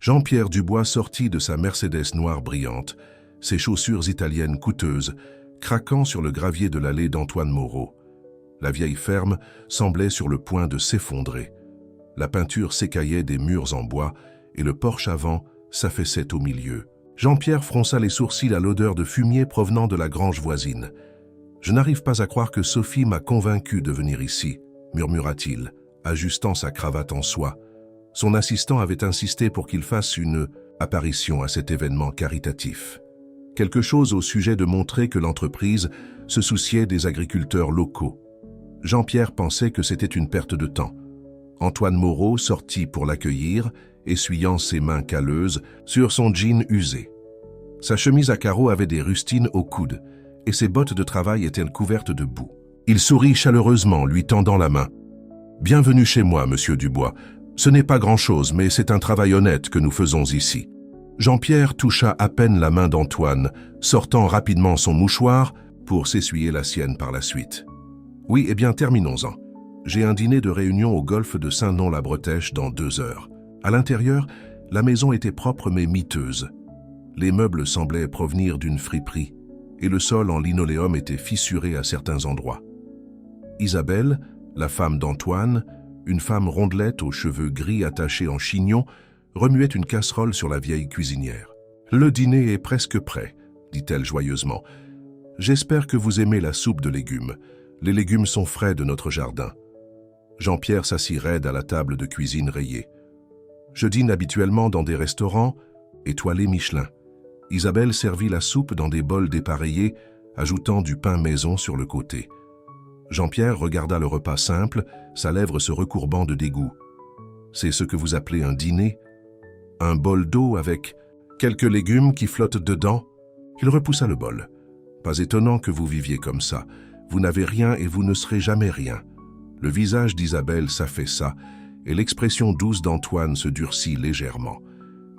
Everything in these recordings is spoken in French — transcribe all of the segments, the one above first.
Jean-Pierre Dubois sortit de sa Mercedes noire brillante, ses chaussures italiennes coûteuses, craquant sur le gravier de l'allée d'Antoine Moreau. La vieille ferme semblait sur le point de s'effondrer. La peinture s'écaillait des murs en bois et le porche avant s'affaissait au milieu. Jean-Pierre fronça les sourcils à l'odeur de fumier provenant de la grange voisine. « Je n'arrive pas à croire que Sophie m'a convaincu de venir ici », murmura-t-il, ajustant sa cravate en soie. Son assistant avait insisté pour qu'il fasse une apparition à cet événement caritatif. Quelque chose au sujet de montrer que l'entreprise se souciait des agriculteurs locaux. Jean-Pierre pensait que c'était une perte de temps. Antoine Moreau sortit pour l'accueillir, essuyant ses mains calleuses sur son jean usé. Sa chemise à carreaux avait des rustines au coude, et ses bottes de travail étaient couvertes de boue. Il sourit chaleureusement, lui tendant la main. « Bienvenue chez moi, monsieur Dubois. Ce n'est pas grand-chose, mais c'est un travail honnête que nous faisons ici. » Jean-Pierre toucha à peine la main d'Antoine, sortant rapidement son mouchoir pour s'essuyer la sienne par la suite. « Oui, eh bien, terminons-en. J'ai un dîner de réunion au golfe de Saint-Non-la-Bretèche dans 2 heures. À l'intérieur, la maison était propre mais miteuse. Les meubles semblaient provenir d'une friperie, et le sol en linoléum était fissuré à certains endroits. Isabelle, la femme d'Antoine, une femme rondelette aux cheveux gris attachés en chignon, remuait une casserole sur la vieille cuisinière. « Le dîner est presque prêt, » dit-elle joyeusement. « J'espère que vous aimez la soupe de légumes. Les légumes sont frais de notre jardin. » Jean-Pierre s'assit raide à la table de cuisine rayée. « Je dîne habituellement dans des restaurants étoilés Michelin. » Isabelle servit la soupe dans des bols dépareillés, ajoutant du pain maison sur le côté. Jean-Pierre regarda le repas simple, sa lèvre se recourbant de dégoût. « C'est ce que vous appelez un dîner ? Un bol d'eau avec quelques légumes qui flottent dedans ?» Il repoussa le bol. « Pas étonnant que vous viviez comme ça. Vous n'avez rien et vous ne serez jamais rien. » Le visage d'Isabelle s'affaissa et l'expression douce d'Antoine se durcit légèrement.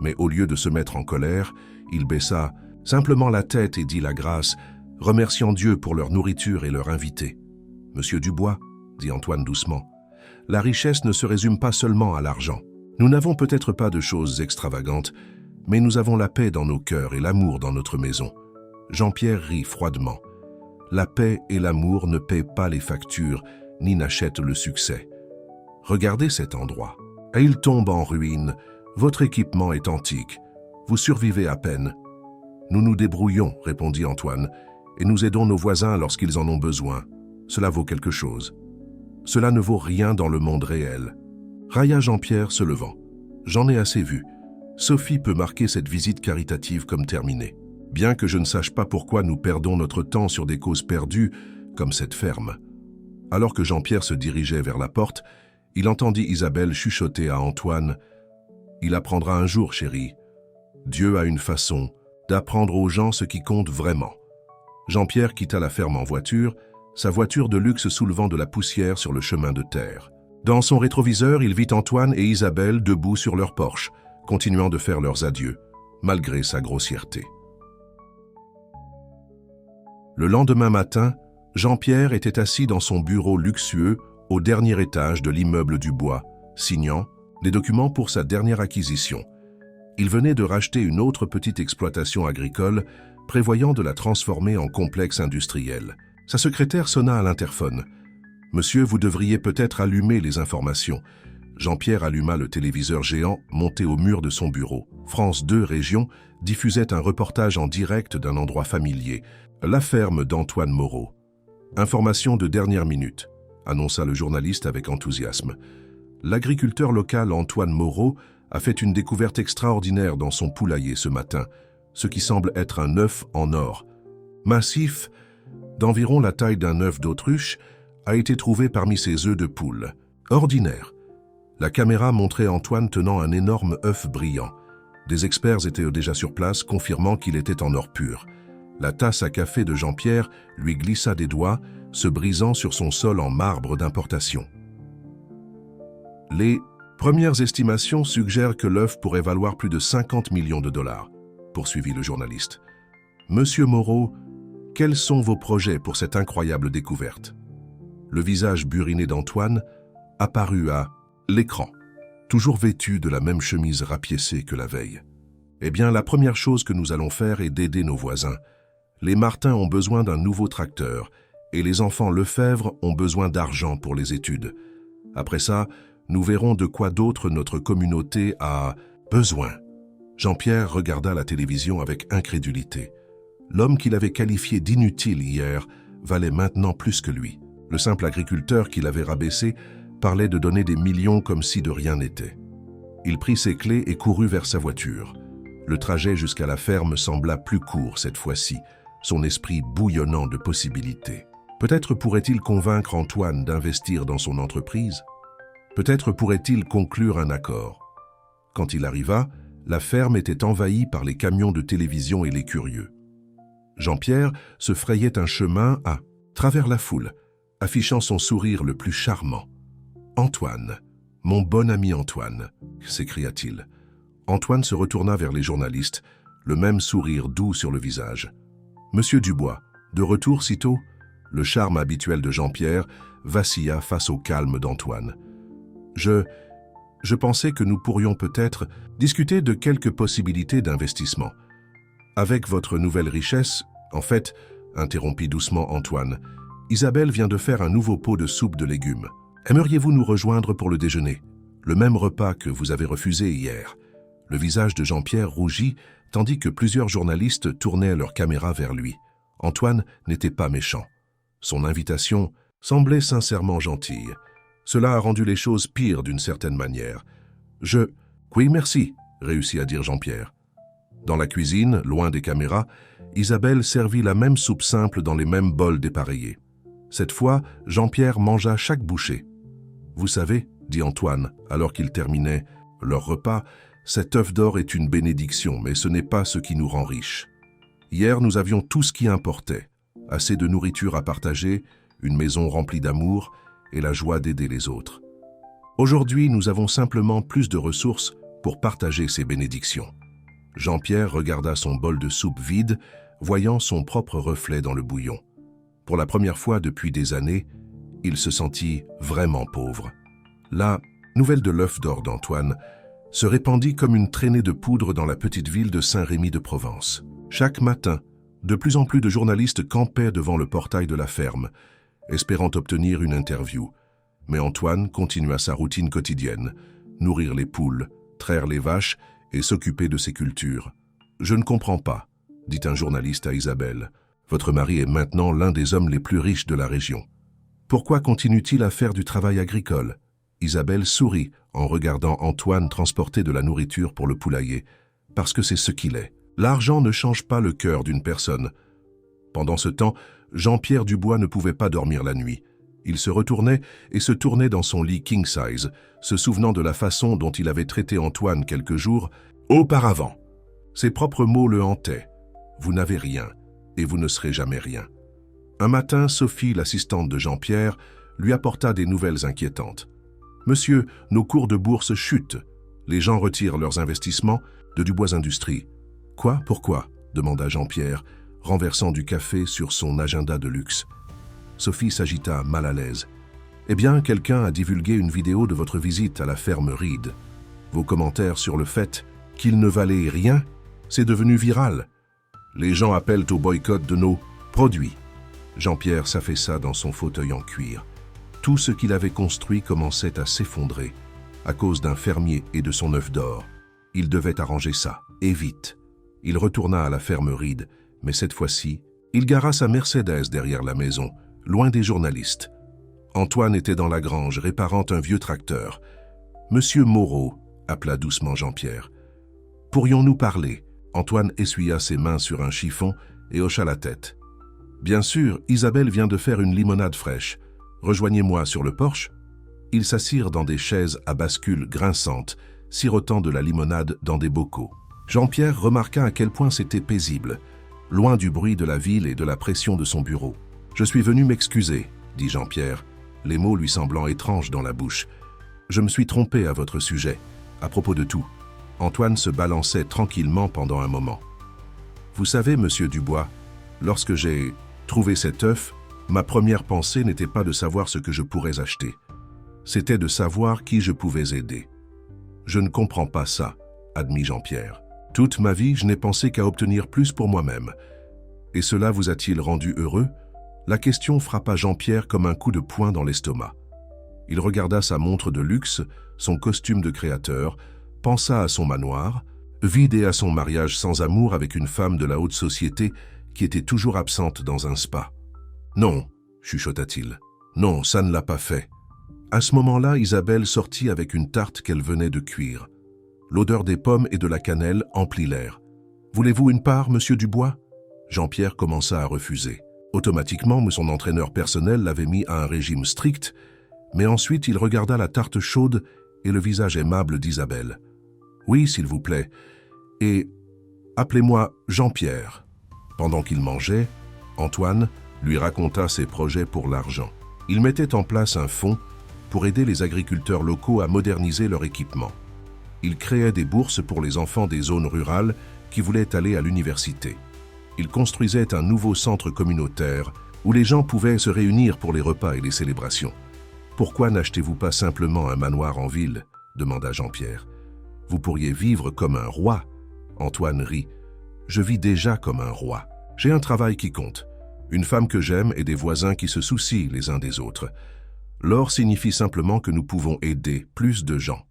Mais au lieu de se mettre en colère, il baissa simplement la tête et dit la grâce, remerciant Dieu pour leur nourriture et leur invité. « Monsieur Dubois, » dit Antoine doucement, « la richesse ne se résume pas seulement à l'argent. Nous n'avons peut-être pas de choses extravagantes, mais nous avons la paix dans nos cœurs et l'amour dans notre maison. » Jean-Pierre rit froidement. « La paix et l'amour ne paient pas les factures, ni n'achètent le succès. Regardez cet endroit. Et il tombe en ruine. Votre équipement est antique. Vous survivez à peine. »« Nous nous débrouillons, » répondit Antoine, « et nous aidons nos voisins lorsqu'ils en ont besoin. Cela vaut quelque chose. Cela ne vaut rien dans le monde réel. » Railla Jean-Pierre se levant. « J'en ai assez vu. Sophie peut marquer cette visite caritative comme terminée. Bien que je ne sache pas pourquoi nous perdons notre temps sur des causes perdues, comme cette ferme. » Alors que Jean-Pierre se dirigeait vers la porte, il entendit Isabelle chuchoter à Antoine « Il apprendra un jour, chérie. Dieu a une façon d'apprendre aux gens ce qui compte vraiment. » Jean-Pierre quitta la ferme en voiture, sa voiture de luxe soulevant de la poussière sur le chemin de terre. Dans son rétroviseur, il vit Antoine et Isabelle debout sur leur porche, continuant de faire leurs adieux, malgré sa grossièreté. Le lendemain matin, Jean-Pierre était assis dans son bureau luxueux au dernier étage de l'immeuble Dubois, signant des documents pour sa dernière acquisition. Il venait de racheter une autre petite exploitation agricole, prévoyant de la transformer en complexe industriel. Sa secrétaire sonna à l'interphone. « Monsieur, vous devriez peut-être allumer les informations. » Jean-Pierre alluma le téléviseur géant monté au mur de son bureau. France 2 Région diffusait un reportage en direct d'un endroit familier, la ferme d'Antoine Moreau. « Information de dernière minute », annonça le journaliste avec enthousiasme. L'agriculteur local Antoine Moreau a fait une découverte extraordinaire dans son poulailler ce matin, ce qui semble être un œuf en or. Massif, d'environ la taille d'un œuf d'autruche, a été trouvé parmi ses œufs de poule. Ordinaire. La caméra montrait Antoine tenant un énorme œuf brillant. Des experts étaient déjà sur place, confirmant qu'il était en or pur. La tasse à café de Jean-Pierre lui glissa des doigts, se brisant sur son sol en marbre d'importation. Les premières estimations suggèrent que l'œuf pourrait valoir plus de 50 millions de dollars, poursuivit le journaliste. Monsieur Moreau, quels sont vos projets pour cette incroyable découverte? Le visage buriné d'Antoine apparut à l'écran. toujours vêtu de la même chemise rapiécée que la veille. Eh bien, la première chose que nous allons faire est d'aider nos voisins. Les Martin ont besoin d'un nouveau tracteur et les enfants Lefebvre ont besoin d'argent pour les études. Après ça, nous verrons de quoi d'autre notre communauté a besoin. Jean-Pierre regarda la télévision avec incrédulité. L'homme qu'il avait qualifié d'inutile hier valait maintenant plus que lui. Le simple agriculteur qui l'avait rabaissé parlait de donner des millions comme si de rien n'était. Il prit ses clés et courut vers sa voiture. Le trajet jusqu'à la ferme sembla plus court cette fois-ci, son esprit bouillonnant de possibilités. Peut-être pourrait-il convaincre Antoine d'investir dans son entreprise. Peut-être pourrait-il conclure un accord. Quand il arriva, la ferme était envahie par les camions de télévision et les curieux. Jean-Pierre se frayait un chemin à travers la foule, affichant son sourire le plus charmant. « Antoine, mon bon ami Antoine !» s'écria-t-il. Antoine se retourna vers les journalistes, le même sourire doux sur le visage. « Monsieur Dubois, de retour sitôt ?» Le charme habituel de Jean-Pierre vacilla face au calme d'Antoine. « Je pensais que nous pourrions peut-être discuter de quelques possibilités d'investissement. Avec votre nouvelle richesse, en fait, interrompit doucement Antoine, Isabelle vient de faire un nouveau pot de soupe de légumes. Aimeriez-vous nous rejoindre pour le déjeuner? Le même repas que vous avez refusé hier. » Le visage de Jean-Pierre rougit, tandis que plusieurs journalistes tournaient leurs caméras vers lui. Antoine n'était pas méchant. Son invitation semblait sincèrement gentille. Cela a rendu les choses pires d'une certaine manière. « Oui, merci », réussit à dire Jean-Pierre. Dans la cuisine, loin des caméras, Isabelle servit la même soupe simple dans les mêmes bols dépareillés. Cette fois, Jean-Pierre mangea chaque bouchée. « Vous savez, » dit Antoine, alors qu'ils terminaient leur repas, « cet œuf d'or est une bénédiction, mais ce n'est pas ce qui nous rend riches. Hier, nous avions tout ce qui importait. Assez de nourriture à partager, une maison remplie d'amour et la joie d'aider les autres. Aujourd'hui, nous avons simplement plus de ressources pour partager ces bénédictions. » Jean-Pierre regarda son bol de soupe vide, voyant son propre reflet dans le bouillon. Pour la première fois depuis des années, il se sentit vraiment pauvre. La nouvelle de l'œuf d'or d'Antoine se répandit comme une traînée de poudre dans la petite ville de Saint-Rémy-de-Provence. Chaque matin, de plus en plus de journalistes campaient devant le portail de la ferme, espérant obtenir une interview. Mais Antoine continua sa routine quotidienne, nourrir les poules, traire les vaches et s'occuper de ses cultures. « Je ne comprends pas », dit un journaliste à Isabelle. « Votre mari est maintenant l'un des hommes les plus riches de la région. Pourquoi continue-t-il à faire du travail agricole ?» Isabelle sourit en regardant Antoine transporter de la nourriture pour le poulailler, parce que c'est ce qu'il est. L'argent ne change pas le cœur d'une personne. Pendant ce temps, Jean-Pierre Dubois ne pouvait pas dormir la nuit. Il se retournait et se tournait dans son lit king-size, se souvenant de la façon dont il avait traité Antoine quelques jours auparavant. Ses propres mots le hantaient. « Vous n'avez rien, et vous ne serez jamais rien. » Un matin, Sophie, l'assistante de Jean-Pierre, lui apporta des nouvelles inquiétantes. « Monsieur, nos cours de bourse chutent. Les gens retirent leurs investissements de Dubois Industries. »« Quoi? Pourquoi ?» demanda Jean-Pierre, renversant du café sur son agenda de luxe. Sophie s'agita, mal à l'aise. « Eh bien, quelqu'un a divulgué une vidéo de votre visite à la ferme Reed. Vos commentaires sur le fait qu'il ne valait rien, c'est devenu viral. Les gens appellent au boycott de nos produits. » Jean-Pierre s'affaissa dans son fauteuil en cuir. Tout ce qu'il avait construit commençait à s'effondrer, à cause d'un fermier et de son œuf d'or. Il devait arranger ça, et vite. Il retourna à la ferme Reed, mais cette fois-ci, il gara sa Mercedes derrière la maison, loin des journalistes. Antoine était dans la grange, réparant un vieux tracteur. « Monsieur Moreau », appela doucement Jean-Pierre. « Pourrions-nous parler ?» Antoine essuya ses mains sur un chiffon et hocha la tête. « Bien sûr, Isabelle vient de faire une limonade fraîche. Rejoignez-moi sur le porche. » Ils s'assirent dans des chaises à bascule grinçantes, sirotant de la limonade dans des bocaux. Jean-Pierre remarqua à quel point c'était paisible, loin du bruit de la ville et de la pression de son bureau. « Je suis venu m'excuser, » dit Jean-Pierre, les mots lui semblant étranges dans la bouche. « Je me suis trompé à votre sujet, à propos de tout. » Antoine se balançait tranquillement pendant un moment. « Vous savez, monsieur Dubois, lorsque j'ai trouvé cet œuf, ma première pensée n'était pas de savoir ce que je pourrais acheter. C'était de savoir qui je pouvais aider. Je ne comprends pas ça, admit Jean-Pierre. Toute ma vie, je n'ai pensé qu'à obtenir plus pour moi-même. Et cela vous a-t-il rendu heureux? La question frappa Jean-Pierre comme un coup de poing dans l'estomac. Il regarda sa montre de luxe, son costume de créateur, pensa à son manoir, vide et à son mariage sans amour avec une femme de la haute société qui était toujours absente dans un spa. « Non, chuchota-t-il. Non, ça ne l'a pas fait. » À ce moment-là, Isabelle sortit avec une tarte qu'elle venait de cuire. L'odeur des pommes et de la cannelle emplit l'air. « Voulez-vous une part, monsieur Dubois ?» Jean-Pierre commença à refuser. Automatiquement, son entraîneur personnel l'avait mis à un régime strict, mais ensuite il regarda la tarte chaude et le visage aimable d'Isabelle. « Oui, s'il vous plaît. Et appelez-moi Jean-Pierre. » Pendant qu'il mangeait, Antoine lui raconta ses projets pour l'argent. Il mettait en place un fonds pour aider les agriculteurs locaux à moderniser leur équipement. Il créait des bourses pour les enfants des zones rurales qui voulaient aller à l'université. Il construisait un nouveau centre communautaire où les gens pouvaient se réunir pour les repas et les célébrations. « Pourquoi n'achetez-vous pas simplement un manoir en ville ?» demanda Jean-Pierre. « Vous pourriez vivre comme un roi. » Antoine rit. « Je vis déjà comme un roi. J'ai un travail qui compte, une femme que j'aime et des voisins qui se soucient les uns des autres. L'or signifie simplement que nous pouvons aider plus de gens. »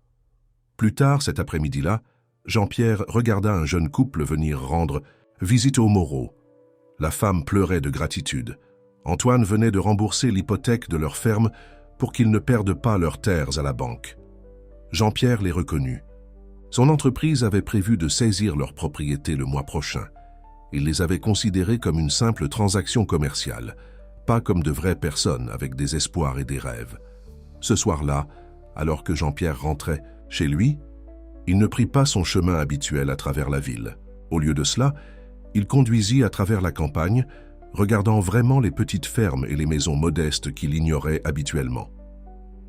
Plus tard, cet après-midi-là, Jean-Pierre regarda un jeune couple venir rendre visite aux Moreau. La femme pleurait de gratitude. Antoine venait de rembourser l'hypothèque de leur ferme pour qu'ils ne perdent pas leurs terres à la banque. Jean-Pierre les reconnut. Son entreprise avait prévu de saisir leurs propriétés le mois prochain. Il les avait considérés comme une simple transaction commerciale, pas comme de vraies personnes avec des espoirs et des rêves. Ce soir-là, alors que Jean-Pierre rentrait chez lui, il ne prit pas son chemin habituel à travers la ville. Au lieu de cela, il conduisit à travers la campagne, regardant vraiment les petites fermes et les maisons modestes qu'il ignorait habituellement.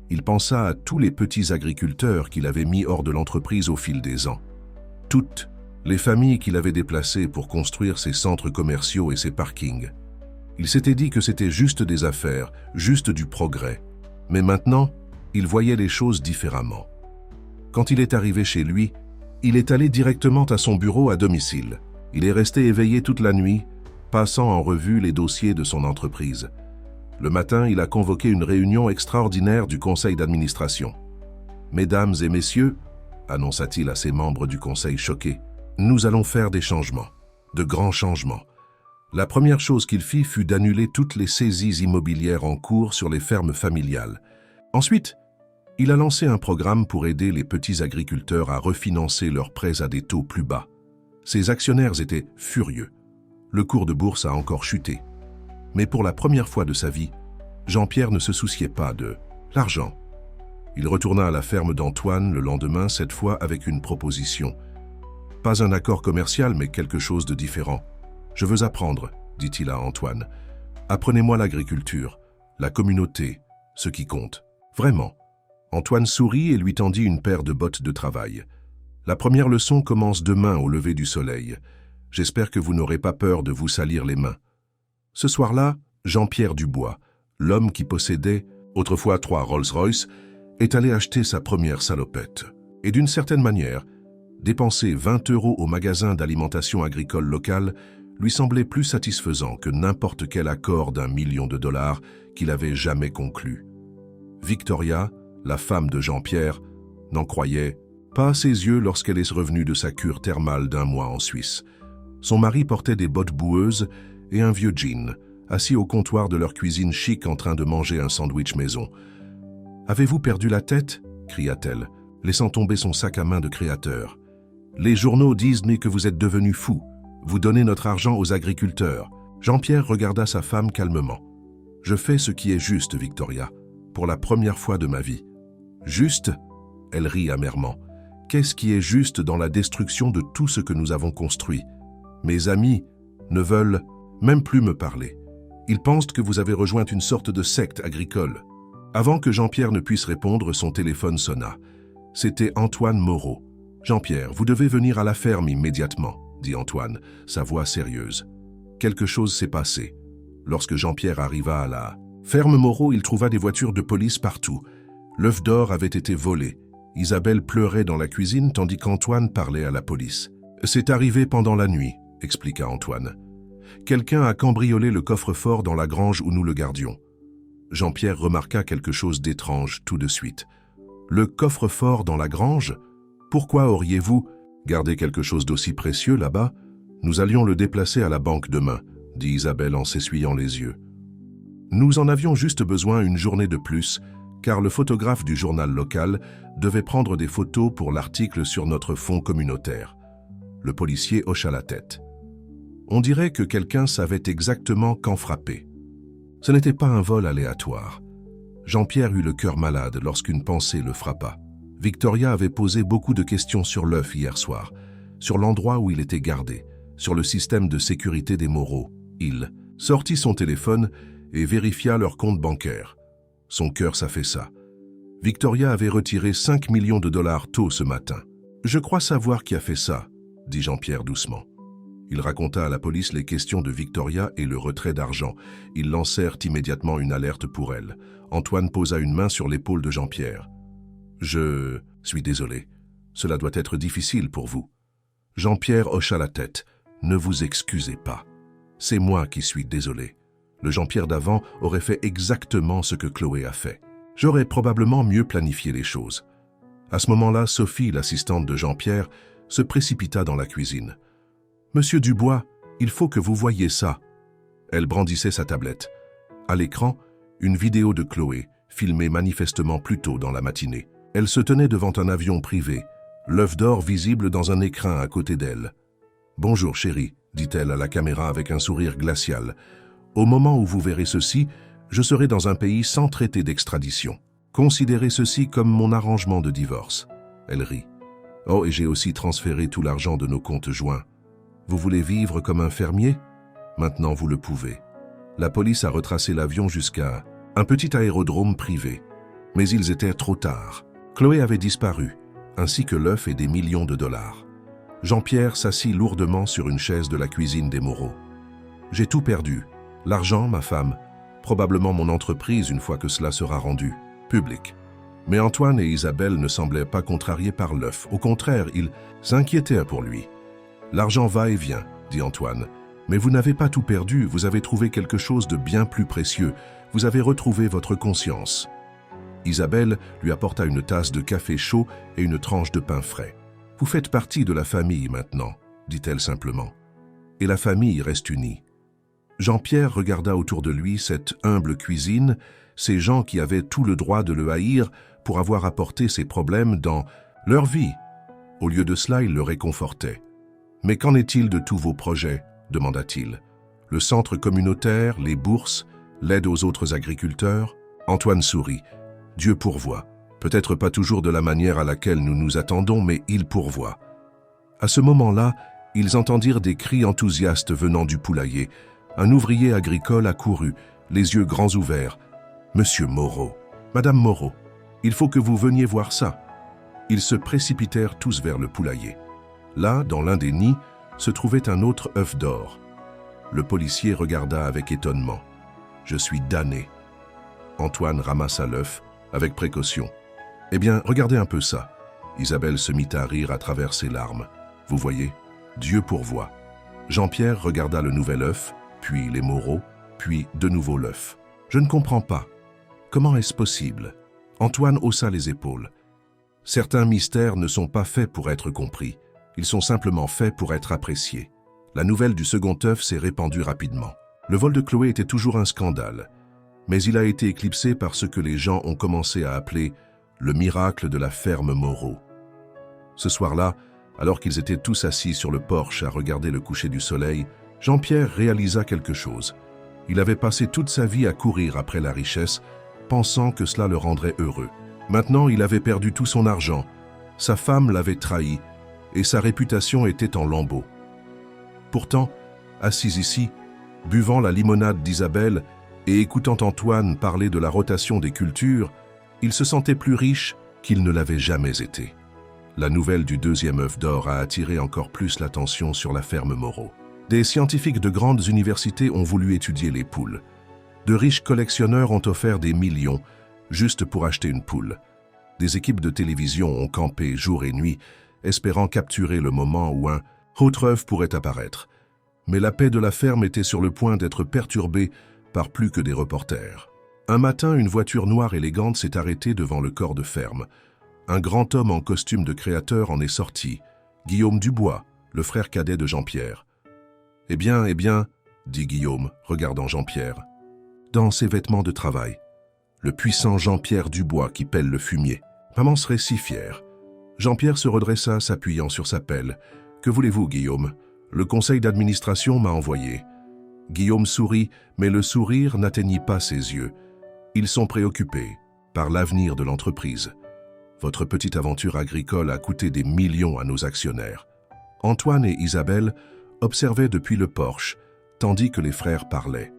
Il pensa à tous les petits agriculteurs qu'il avait mis hors de l'entreprise au fil des ans. Toutes les familles qu'il avait déplacées pour construire ses centres commerciaux et ses parkings. Il s'était dit que c'était juste des affaires, juste du progrès. Mais maintenant, il voyait les choses différemment. Quand il est arrivé chez lui, il est allé directement à son bureau à domicile. Il est resté éveillé toute la nuit, passant en revue les dossiers de son entreprise. Le matin, il a convoqué une réunion extraordinaire du conseil d'administration. « Mesdames et messieurs, » annonça-t-il à ses membres du conseil choqués, « nous allons faire des changements, de grands changements. » La première chose qu'il fit fut d'annuler toutes les saisies immobilières en cours sur les fermes familiales. Ensuite, il a lancé un programme pour aider les petits agriculteurs à refinancer leurs prêts à des taux plus bas. Ses actionnaires étaient furieux. Le cours de bourse a encore chuté. Mais pour la première fois de sa vie, Jean-Pierre ne se souciait pas de l'argent. Il retourna à la ferme d'Antoine le lendemain, cette fois avec une proposition. Pas un accord commercial, mais quelque chose de différent. « Je veux apprendre, » dit-il à Antoine. « Apprenez-moi l'agriculture, la communauté, ce qui compte. Vraiment. » Antoine sourit et lui tendit une paire de bottes de travail. « La première leçon commence demain au lever du soleil. J'espère que vous n'aurez pas peur de vous salir les mains. » Ce soir-là, Jean-Pierre Dubois, l'homme qui possédait autrefois 3 Rolls-Royce, est allé acheter sa première salopette. Et d'une certaine manière, dépenser 20 € au magasin d'alimentation agricole locale lui semblait plus satisfaisant que n'importe quel accord d'1 million de dollars qu'il avait jamais conclu. Victoria, la femme de Jean-Pierre, n'en croyait pas à ses yeux lorsqu'elle est revenue de sa cure thermale d'1 mois en Suisse. Son mari portait des bottes boueuses et un vieux jean, assis au comptoir de leur cuisine chic en train de manger un sandwich maison. « Avez-vous perdu la tête ?» cria-t-elle, laissant tomber son sac à main de créateur. « Les journaux disent que vous êtes devenu fou. Vous donnez notre argent aux agriculteurs. » Jean-Pierre regarda sa femme calmement. « Je fais ce qui est juste, Victoria, pour la première fois de ma vie. »« Juste ?» Elle rit amèrement. « Qu'est-ce qui est juste dans la destruction de tout ce que nous avons construit? Mes amis ne veulent même plus me parler. Ils pensent que vous avez rejoint une sorte de secte agricole. » Avant que Jean-Pierre ne puisse répondre, son téléphone sonna. C'était Antoine Moreau. « Jean-Pierre, vous devez venir à la ferme immédiatement, » dit Antoine, sa voix sérieuse. Quelque chose s'est passé. Lorsque Jean-Pierre arriva à la ferme Moreau, il trouva des voitures de police partout. L'œuf d'or avait été volé. Isabelle pleurait dans la cuisine tandis qu'Antoine parlait à la police. « C'est arrivé pendant la nuit », expliqua Antoine. « Quelqu'un a cambriolé le coffre-fort dans la grange où nous le gardions. » Jean-Pierre remarqua quelque chose d'étrange tout de suite. « Le coffre-fort dans la grange? Pourquoi auriez-vous gardé quelque chose d'aussi précieux là-bas? Nous allions le déplacer à la banque demain, » dit Isabelle en s'essuyant les yeux. « Nous en avions juste besoin une journée de plus, car le photographe du journal local devait prendre des photos pour l'article sur notre fonds communautaire. » Le policier hocha la tête. On dirait que quelqu'un savait exactement quand frapper. Ce n'était pas un vol aléatoire. Jean-Pierre eut le cœur malade lorsqu'une pensée le frappa. Victoria avait posé beaucoup de questions sur l'œuf hier soir, sur l'endroit où il était gardé, sur le système de sécurité des Moreau. Il sortit son téléphone et vérifia leur compte bancaire. Son cœur s'affaissa. Victoria avait retiré 5 millions de dollars tôt ce matin. « Je crois savoir qui a fait ça », dit Jean-Pierre doucement. Il raconta à la police les questions de Victoria et le retrait d'argent. Ils lancèrent immédiatement une alerte pour elle. Antoine posa une main sur l'épaule de Jean-Pierre. « Je suis désolé. Cela doit être difficile pour vous. » Jean-Pierre hocha la tête. « Ne vous excusez pas. C'est moi qui suis désolé. Le Jean-Pierre d'avant aurait fait exactement ce que Chloé a fait. J'aurais probablement mieux planifié les choses. » À ce moment-là, Sophie, l'assistante de Jean-Pierre, se précipita dans la cuisine. « Monsieur Dubois, il faut que vous voyiez ça. » Elle brandissait sa tablette. À l'écran, une vidéo de Chloé, filmée manifestement plus tôt dans la matinée. Elle se tenait devant un avion privé, l'œuf d'or visible dans un écrin à côté d'elle. « Bonjour chérie », dit-elle à la caméra avec un sourire glacial. « Au moment où vous verrez ceci, je serai dans un pays sans traité d'extradition. Considérez ceci comme mon arrangement de divorce. » Elle rit. « Oh, et j'ai aussi transféré tout l'argent de nos comptes joints. Vous voulez vivre comme un fermier? Maintenant vous le pouvez. » La police a retracé l'avion jusqu'à un petit aérodrome privé. Mais ils étaient trop tard. Chloé avait disparu, ainsi que l'œuf et des millions de dollars. Jean-Pierre s'assit lourdement sur une chaise de la cuisine des Moreau. « J'ai tout perdu. L'argent, ma femme, probablement mon entreprise une fois que cela sera rendu public. » Mais Antoine et Isabelle ne semblaient pas contrariés par l'œuf. Au contraire, ils s'inquiétaient pour lui. « L'argent va et vient, » dit Antoine. « Mais vous n'avez pas tout perdu, vous avez trouvé quelque chose de bien plus précieux. Vous avez retrouvé votre conscience. » Isabelle lui apporta une tasse de café chaud et une tranche de pain frais. « Vous faites partie de la famille maintenant, » dit-elle simplement. « Et la famille reste unie. » Jean-Pierre regarda autour de lui cette humble cuisine, ces gens qui avaient tout le droit de le haïr pour avoir apporté ces problèmes dans leur vie. Au lieu de cela, il le réconfortait. « Mais qu'en est-il de tous vos projets ?» demanda-t-il. « Le centre communautaire, les bourses, l'aide aux autres agriculteurs ?» Antoine sourit. « Dieu pourvoit. Peut-être pas toujours de la manière à laquelle nous nous attendons, mais il pourvoit. » À ce moment-là, ils entendirent des cris enthousiastes venant du poulailler. Un ouvrier agricole accourut, les yeux grands ouverts. « Monsieur Moreau, Madame Moreau, il faut que vous veniez voir ça. » Ils se précipitèrent tous vers le poulailler. Là, dans l'un des nids, se trouvait un autre œuf d'or. Le policier regarda avec étonnement. « Je suis damné. » Antoine ramassa l'œuf, avec précaution. « Eh bien, regardez un peu ça. » Isabelle se mit à rire à travers ses larmes. « Vous voyez, Dieu pourvoit. » Jean-Pierre regarda le nouvel œuf, puis les Moreau, puis de nouveau l'œuf. « Je ne comprends pas. Comment est-ce possible ?» Antoine haussa les épaules. « Certains mystères ne sont pas faits pour être compris. Ils sont simplement faits pour être appréciés. » La nouvelle du second œuf s'est répandue rapidement. Le vol de Chloé était toujours un scandale, mais il a été éclipsé par ce que les gens ont commencé à appeler le miracle de la ferme Moreau. Ce soir-là, alors qu'ils étaient tous assis sur le porche à regarder le coucher du soleil, Jean-Pierre réalisa quelque chose. Il avait passé toute sa vie à courir après la richesse, pensant que cela le rendrait heureux. Maintenant, il avait perdu tout son argent, sa femme l'avait trahi, et sa réputation était en lambeaux. Pourtant, assis ici, buvant la limonade d'Isabelle et écoutant Antoine parler de la rotation des cultures, il se sentait plus riche qu'il ne l'avait jamais été. La nouvelle du deuxième œuf d'or a attiré encore plus l'attention sur la ferme Moreau. Des scientifiques de grandes universités ont voulu étudier les poules. De riches collectionneurs ont offert des millions juste pour acheter une poule. Des équipes de télévision ont campé jour et nuit, espérant capturer le moment où un autre œuvre pourrait apparaître. Mais la paix de la ferme était sur le point d'être perturbée par plus que des reporters. Un matin, une voiture noire élégante s'est arrêtée devant le corps de ferme. Un grand homme en costume de créateur en est sorti, Guillaume Dubois, le frère cadet de Jean-Pierre. « Eh bien, dit Guillaume, regardant Jean-Pierre. Dans ses vêtements de travail. Le puissant Jean-Pierre Dubois qui pèle le fumier. Maman serait si fière. » Jean-Pierre se redressa, s'appuyant sur sa pelle. « Que voulez-vous, Guillaume? Le conseil d'administration m'a envoyé. » Guillaume sourit, mais le sourire n'atteignit pas ses yeux. Ils sont préoccupés par l'avenir de l'entreprise. Votre petite aventure agricole a coûté des millions à nos actionnaires. Antoine et Isabelle observaient depuis le porche, tandis que les frères parlaient.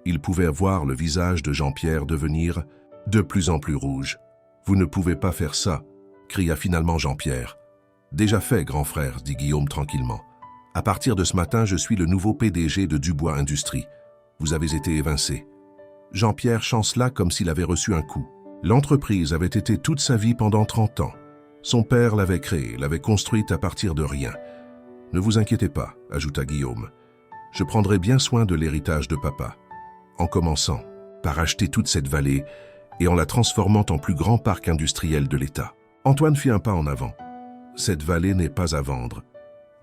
Ils pouvaient voir le visage de Jean-Pierre devenir de plus en plus rouge. « Vous ne pouvez pas faire ça !» cria finalement Jean-Pierre. « Déjà fait, grand frère, dit Guillaume tranquillement. À partir de ce matin, je suis le nouveau PDG de Dubois Industries. Vous avez été évincé. » Jean-Pierre chancela comme s'il avait reçu un coup. L'entreprise avait été toute sa vie pendant 30 ans. Son père l'avait créée, l'avait construite à partir de rien. « Ne vous inquiétez pas, ajouta Guillaume. Je prendrai bien soin de l'héritage de papa. En commençant par acheter toute cette vallée et en la transformant en plus grand parc industriel de l'État. » Antoine fit un pas en avant. « Cette vallée n'est pas à vendre. »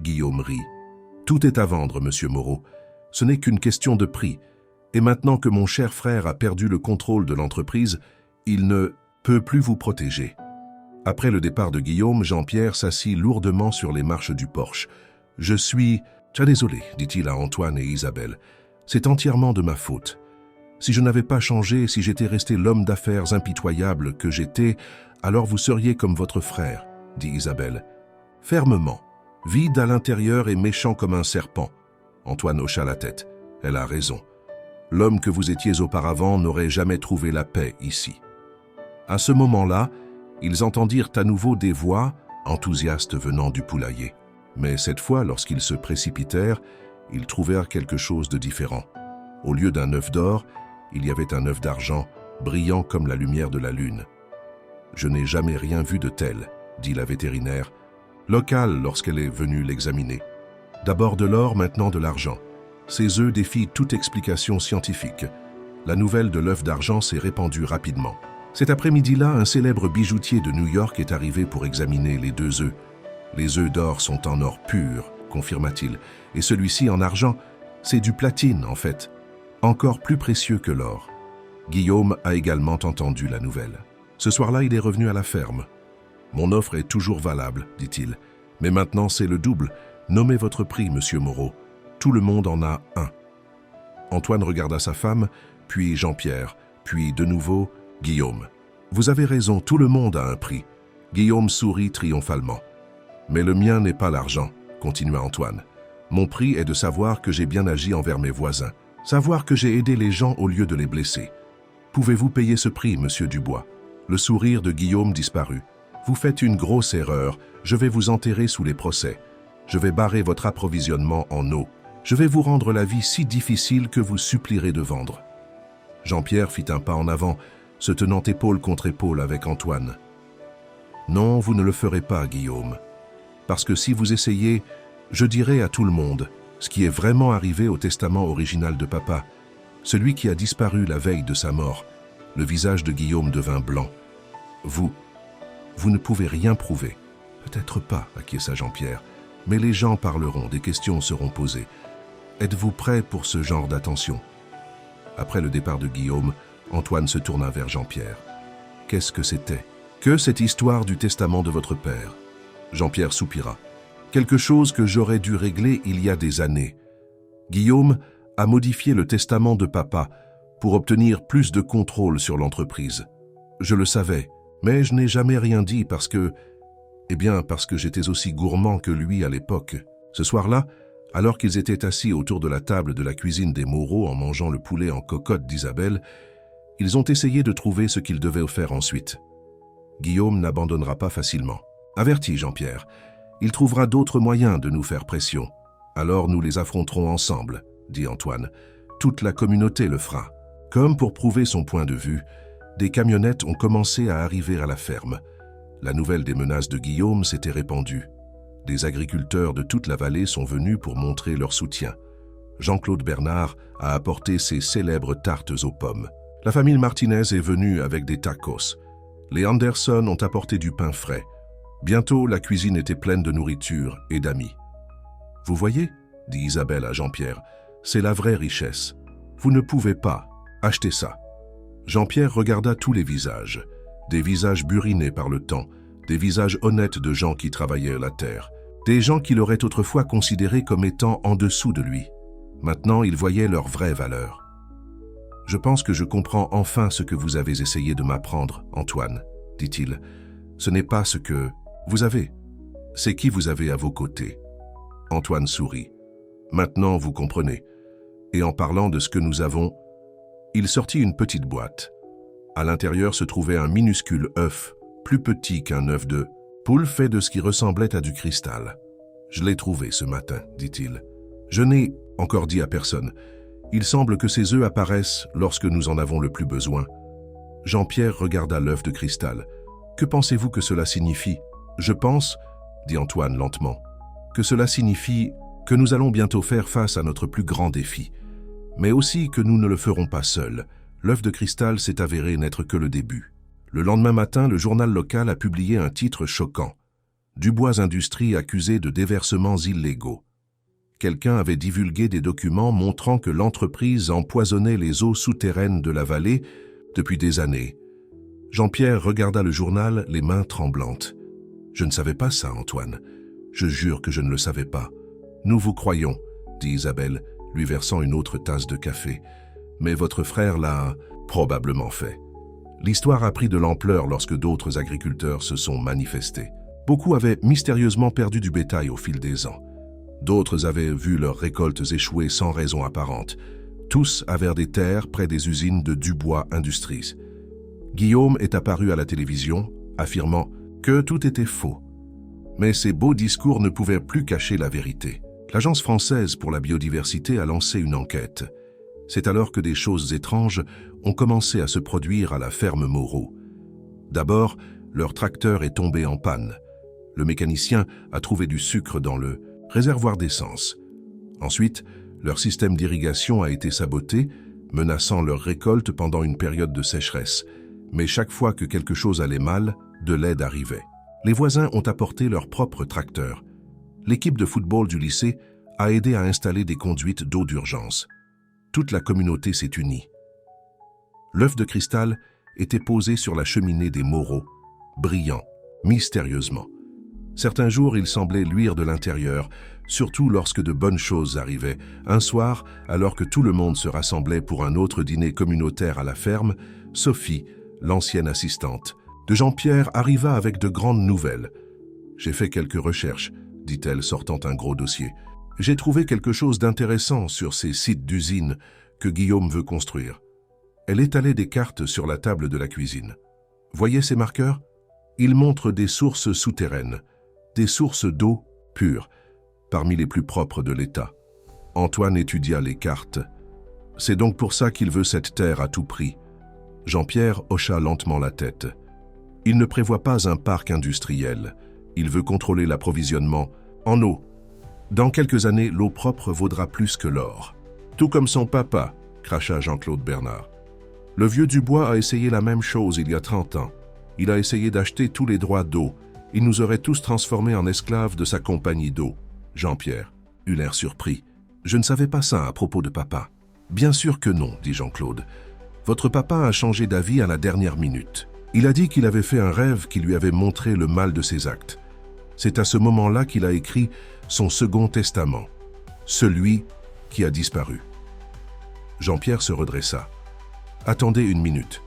Guillaume rit. « Tout est à vendre, monsieur Moreau. Ce n'est qu'une question de prix. Et maintenant que mon cher frère a perdu le contrôle de l'entreprise, il ne peut plus vous protéger. » Après le départ de Guillaume, Jean-Pierre s'assit lourdement sur les marches du porche. « Je suis... désolé, dit-il à Antoine et Isabelle. C'est entièrement de ma faute. Si je n'avais pas changé, si j'étais resté l'homme d'affaires impitoyable que j'étais, alors vous seriez comme votre frère, dit Isabelle. Fermement, vide à l'intérieur et méchant comme un serpent. Antoine hocha la tête. Elle a raison. L'homme que vous étiez auparavant n'aurait jamais trouvé la paix ici. À ce moment-là, ils entendirent à nouveau des voix enthousiastes venant du poulailler. Mais cette fois, lorsqu'ils se précipitèrent, ils trouvèrent quelque chose de différent. Au lieu d'un œuf d'or, il y avait un œuf d'argent, brillant comme la lumière de la lune. « Je n'ai jamais rien vu de tel, » dit la vétérinaire, locale lorsqu'elle est venue l'examiner. « D'abord de l'or, maintenant de l'argent. Ces œufs défient toute explication scientifique. La nouvelle de l'œuf d'argent s'est répandue rapidement. Cet après-midi-là, un célèbre bijoutier de New York est arrivé pour examiner les 2 œufs. Les œufs d'or sont en or pur, confirma-t-il, et celui-ci en argent, c'est du platine en fait, encore plus précieux que l'or. » Guillaume a également entendu la nouvelle. Ce soir-là, il est revenu à la ferme. « Mon offre est toujours valable, dit-il, mais maintenant c'est le double. Nommez votre prix, monsieur Moreau. Tout le monde en a un. » Antoine regarda sa femme, puis Jean-Pierre, puis de nouveau Guillaume. « Vous avez raison, tout le monde a un prix. » Guillaume sourit triomphalement. « Mais le mien n'est pas l'argent, » continua Antoine. « Mon prix est de savoir que j'ai bien agi envers mes voisins, savoir que j'ai aidé les gens au lieu de les blesser. Pouvez-vous payer ce prix, monsieur Dubois ?» Le sourire de Guillaume disparut. « Vous faites une grosse erreur, je vais vous enterrer sous les procès. Je vais barrer votre approvisionnement en eau. Je vais vous rendre la vie si difficile que vous supplierez de vendre. » Jean-Pierre fit un pas en avant, se tenant épaule contre épaule avec Antoine. « Non, vous ne le ferez pas, Guillaume. Parce que si vous essayez, je dirai à tout le monde ce qui est vraiment arrivé au testament original de papa, celui qui a disparu la veille de sa mort. » Le visage de Guillaume devint blanc. « Vous ne pouvez rien prouver. »« Peut-être pas, acquiesça Jean-Pierre, mais les gens parleront, des questions seront posées. Êtes-vous prêt pour ce genre d'attention ?» Après le départ de Guillaume, Antoine se tourna vers Jean-Pierre. « Qu'est-ce que c'était? Que cette histoire du testament de votre père ?» Jean-Pierre soupira. « Quelque chose que j'aurais dû régler il y a des années. Guillaume a modifié le testament de papa pour obtenir plus de contrôle sur l'entreprise. Je le savais, mais je n'ai jamais rien dit parce que j'étais aussi gourmand que lui à l'époque. Ce soir-là, alors qu'ils étaient assis autour de la table de la cuisine des Moreau en mangeant le poulet en cocotte d'Isabelle, ils ont essayé de trouver ce qu'ils devaient faire ensuite. Guillaume n'abandonnera pas facilement. Averti Jean-Pierre, il trouvera d'autres moyens de nous faire pression. Alors nous les affronterons ensemble, dit Antoine. Toute la communauté le fera. » Comme pour prouver son point de vue, des camionnettes ont commencé à arriver à la ferme. La nouvelle des menaces de Guillaume s'était répandue. Des agriculteurs de toute la vallée sont venus pour montrer leur soutien. Jean-Claude Bernard a apporté ses célèbres tartes aux pommes. La famille Martinez est venue avec des tacos. Les Anderson ont apporté du pain frais. Bientôt, la cuisine était pleine de nourriture et d'amis. « Vous voyez, dit Isabelle à Jean-Pierre, c'est la vraie richesse. Vous ne pouvez pas acheter ça. » Jean-Pierre regarda tous les visages, des visages burinés par le temps, des visages honnêtes de gens qui travaillaient la terre, des gens qu'il aurait autrefois considérés comme étant en dessous de lui. Maintenant, il voyait leur vraie valeur. « Je pense que je comprends enfin ce que vous avez essayé de m'apprendre, Antoine, dit-il. Ce n'est pas ce que vous avez, c'est qui vous avez à vos côtés. » Antoine sourit. « Maintenant, vous comprenez. » Et en parlant de ce que nous avons, il sortit une petite boîte. À l'intérieur se trouvait un minuscule œuf, plus petit qu'un œuf de poule fait de ce qui ressemblait à du cristal. « Je l'ai trouvé ce matin, dit-il. Je n'ai encore dit à personne. Il semble que ces œufs apparaissent lorsque nous en avons le plus besoin. » Jean-Pierre regarda l'œuf de cristal. « Que pensez-vous que cela signifie ? » « Je pense, dit Antoine lentement, que cela signifie que nous allons bientôt faire face à notre plus grand défi, mais aussi que nous ne le ferons pas seuls. L'œuf de cristal s'est avéré n'être que le début. Le lendemain matin, le journal local a publié un titre choquant. Dubois Industries accusé de déversements illégaux. Quelqu'un avait divulgué des documents montrant que l'entreprise empoisonnait les eaux souterraines de la vallée depuis des années. Jean-Pierre regarda le journal, les mains tremblantes. « Je ne savais pas ça, Antoine. Je jure que je ne le savais pas. Nous vous croyons, dit Isabelle, lui versant une autre tasse de café. Mais votre frère l'a probablement fait. » L'histoire a pris de l'ampleur lorsque d'autres agriculteurs se sont manifestés. Beaucoup avaient mystérieusement perdu du bétail au fil des ans. D'autres avaient vu leurs récoltes échouer sans raison apparente. Tous avaient des terres près des usines de Dubois Industries. Guillaume est apparu à la télévision, affirmant que tout était faux. Mais ces beaux discours ne pouvaient plus cacher la vérité. L'Agence française pour la biodiversité a lancé une enquête. C'est alors que des choses étranges ont commencé à se produire à la ferme Moreau. D'abord, leur tracteur est tombé en panne. Le mécanicien a trouvé du sucre dans le réservoir d'essence. Ensuite, leur système d'irrigation a été saboté, menaçant leur récolte pendant une période de sécheresse. Mais chaque fois que quelque chose allait mal, de l'aide arrivait. Les voisins ont apporté leur propre tracteur. L'équipe de football du lycée a aidé à installer des conduites d'eau d'urgence. Toute la communauté s'est unie. L'œuf de cristal était posé sur la cheminée des Moreau, brillant, mystérieusement. Certains jours, il semblait luire de l'intérieur, surtout lorsque de bonnes choses arrivaient. Un soir, alors que tout le monde se rassemblait pour un autre dîner communautaire à la ferme, Sophie, l'ancienne assistante de Jean-Pierre, arriva avec de grandes nouvelles. « J'ai fait quelques recherches, » dit-elle, sortant un gros dossier. « J'ai trouvé quelque chose d'intéressant sur ces sites d'usines que Guillaume veut construire. » Elle étalait des cartes sur la table de la cuisine. « Voyez ces marqueurs ? Ils montrent des sources souterraines, des sources d'eau pure, parmi les plus propres de l'État. » Antoine étudia les cartes. « C'est donc pour ça qu'il veut cette terre à tout prix. » Jean-Pierre hocha lentement la tête. Il ne prévoit pas un parc industriel. Il veut contrôler l'approvisionnement en eau. Dans quelques années, l'eau propre vaudra plus que l'or. Tout comme son papa, cracha Jean-Claude Bernard. Le vieux Dubois a essayé la même chose il y a 30 ans. Il a essayé d'acheter tous les droits d'eau. Il nous aurait tous transformés en esclaves de sa compagnie d'eau. Jean-Pierre eut l'air surpris. Je ne savais pas ça à propos de papa. Bien sûr que non, dit Jean-Claude. Votre papa a changé d'avis à la dernière minute. Il a dit qu'il avait fait un rêve qui lui avait montré le mal de ses actes. C'est à ce moment-là qu'il a écrit son second testament, celui qui a disparu. Jean-Pierre se redressa. Attendez une minute.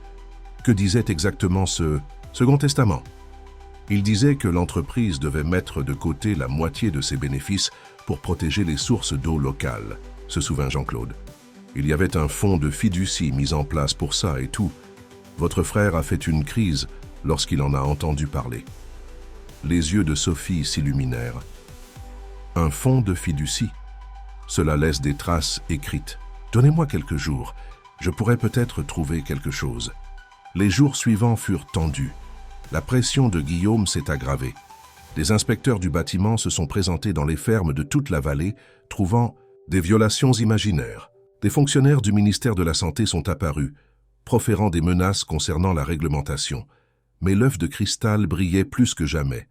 Que disait exactement ce second testament? Il disait que l'entreprise devait mettre de côté la moitié de ses bénéfices pour protéger les sources d'eau locales, se souvint Jean-Claude. Il y avait un fonds de fiducie mis en place pour ça et tout. Votre frère a fait une crise lorsqu'il en a entendu parler. Les yeux de Sophie s'illuminèrent. Un fonds de fiducie. Cela laisse des traces écrites. Donnez-moi quelques jours. Je pourrais peut-être trouver quelque chose. Les jours suivants furent tendus. La pression de Guillaume s'est aggravée. Des inspecteurs du bâtiment se sont présentés dans les fermes de toute la vallée, trouvant des violations imaginaires. Des fonctionnaires du ministère de la Santé sont apparus, proférant des menaces concernant la réglementation. Mais l'œuf de cristal brillait plus que jamais.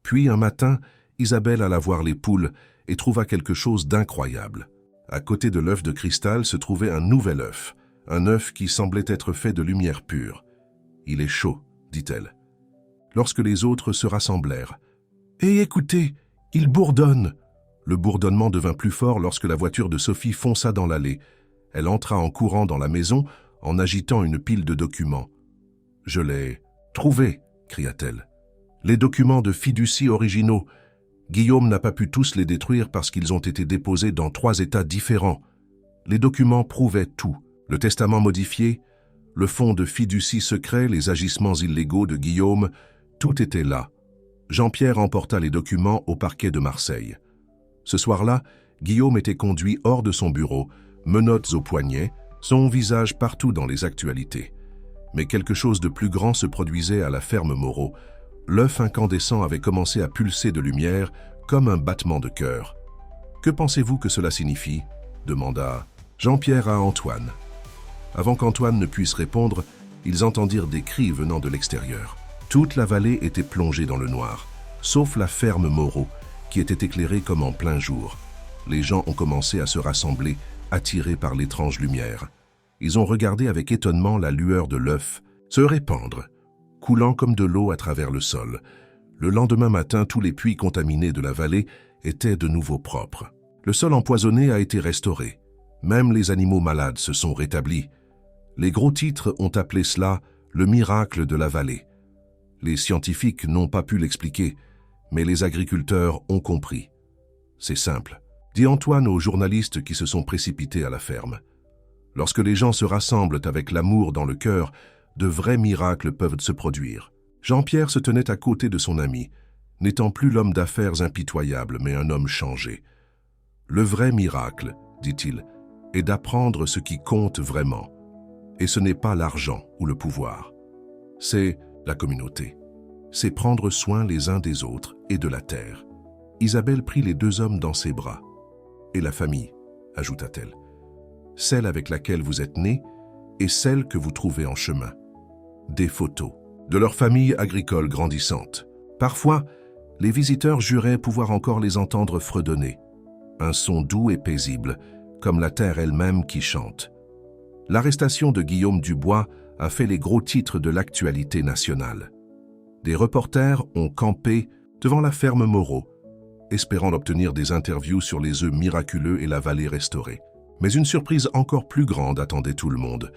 Puis un matin, Isabelle alla voir les poules et trouva quelque chose d'incroyable. À côté de l'œuf de cristal se trouvait un nouvel œuf, un œuf qui semblait être fait de lumière pure. « Il est chaud », dit-elle. Lorsque les autres se rassemblèrent. « Et écoutez, il bourdonne !» Le bourdonnement devint plus fort lorsque la voiture de Sophie fonça dans l'allée. Elle entra en courant dans la maison en agitant une pile de documents. « Je l'ai trouvé !» cria-t-elle. « Les documents de fiducie originaux. Guillaume n'a pas pu tous les détruire parce qu'ils ont été déposés dans 3 états différents. Les documents prouvaient tout. Le testament modifié, le fonds de fiducie secret, les agissements illégaux de Guillaume, tout était là. Jean-Pierre emporta les documents au parquet de Marseille. Ce soir-là, Guillaume était conduit hors de son bureau, menottes aux poignets, son visage partout dans les actualités. Mais quelque chose de plus grand se produisait à la ferme Moreau. L'œuf incandescent avait commencé à pulser de lumière comme un battement de cœur. « Que pensez-vous que cela signifie » demanda Jean-Pierre à Antoine. Avant qu'Antoine ne puisse répondre, ils entendirent des cris venant de l'extérieur. Toute la vallée était plongée dans le noir, sauf la ferme Moreau, qui était éclairée comme en plein jour. Les gens ont commencé à se rassembler, attirés par l'étrange lumière. Ils ont regardé avec étonnement la lueur de l'œuf se répandre, coulant comme de l'eau à travers le sol. Le lendemain matin, tous les puits contaminés de la vallée étaient de nouveau propres. Le sol empoisonné a été restauré. Même les animaux malades se sont rétablis. Les gros titres ont appelé cela le miracle de la vallée. Les scientifiques n'ont pas pu l'expliquer, mais les agriculteurs ont compris. C'est simple, dit Antoine aux journalistes qui se sont précipités à la ferme. Lorsque les gens se rassemblent avec l'amour dans le cœur, de vrais miracles peuvent se produire. Jean-Pierre se tenait à côté de son ami, n'étant plus l'homme d'affaires impitoyable, mais un homme changé. Le vrai miracle, dit-il, est d'apprendre ce qui compte vraiment. Et ce n'est pas l'argent ou le pouvoir. C'est la communauté. C'est prendre soin les uns des autres et de la terre. Isabelle prit les 2 hommes dans ses bras. Et la famille, ajouta-t-elle. Celle avec laquelle vous êtes nés et celle que vous trouvez en chemin. Des photos de leur famille agricole grandissante. Parfois, les visiteurs juraient pouvoir encore les entendre fredonner. Un son doux et paisible, comme la terre elle-même qui chante. L'arrestation de Guillaume Dubois a fait les gros titres de l'actualité nationale. Des reporters ont campé devant la ferme Moreau, espérant obtenir des interviews sur les œufs miraculeux et la vallée restaurée. Mais une surprise encore plus grande attendait tout le monde.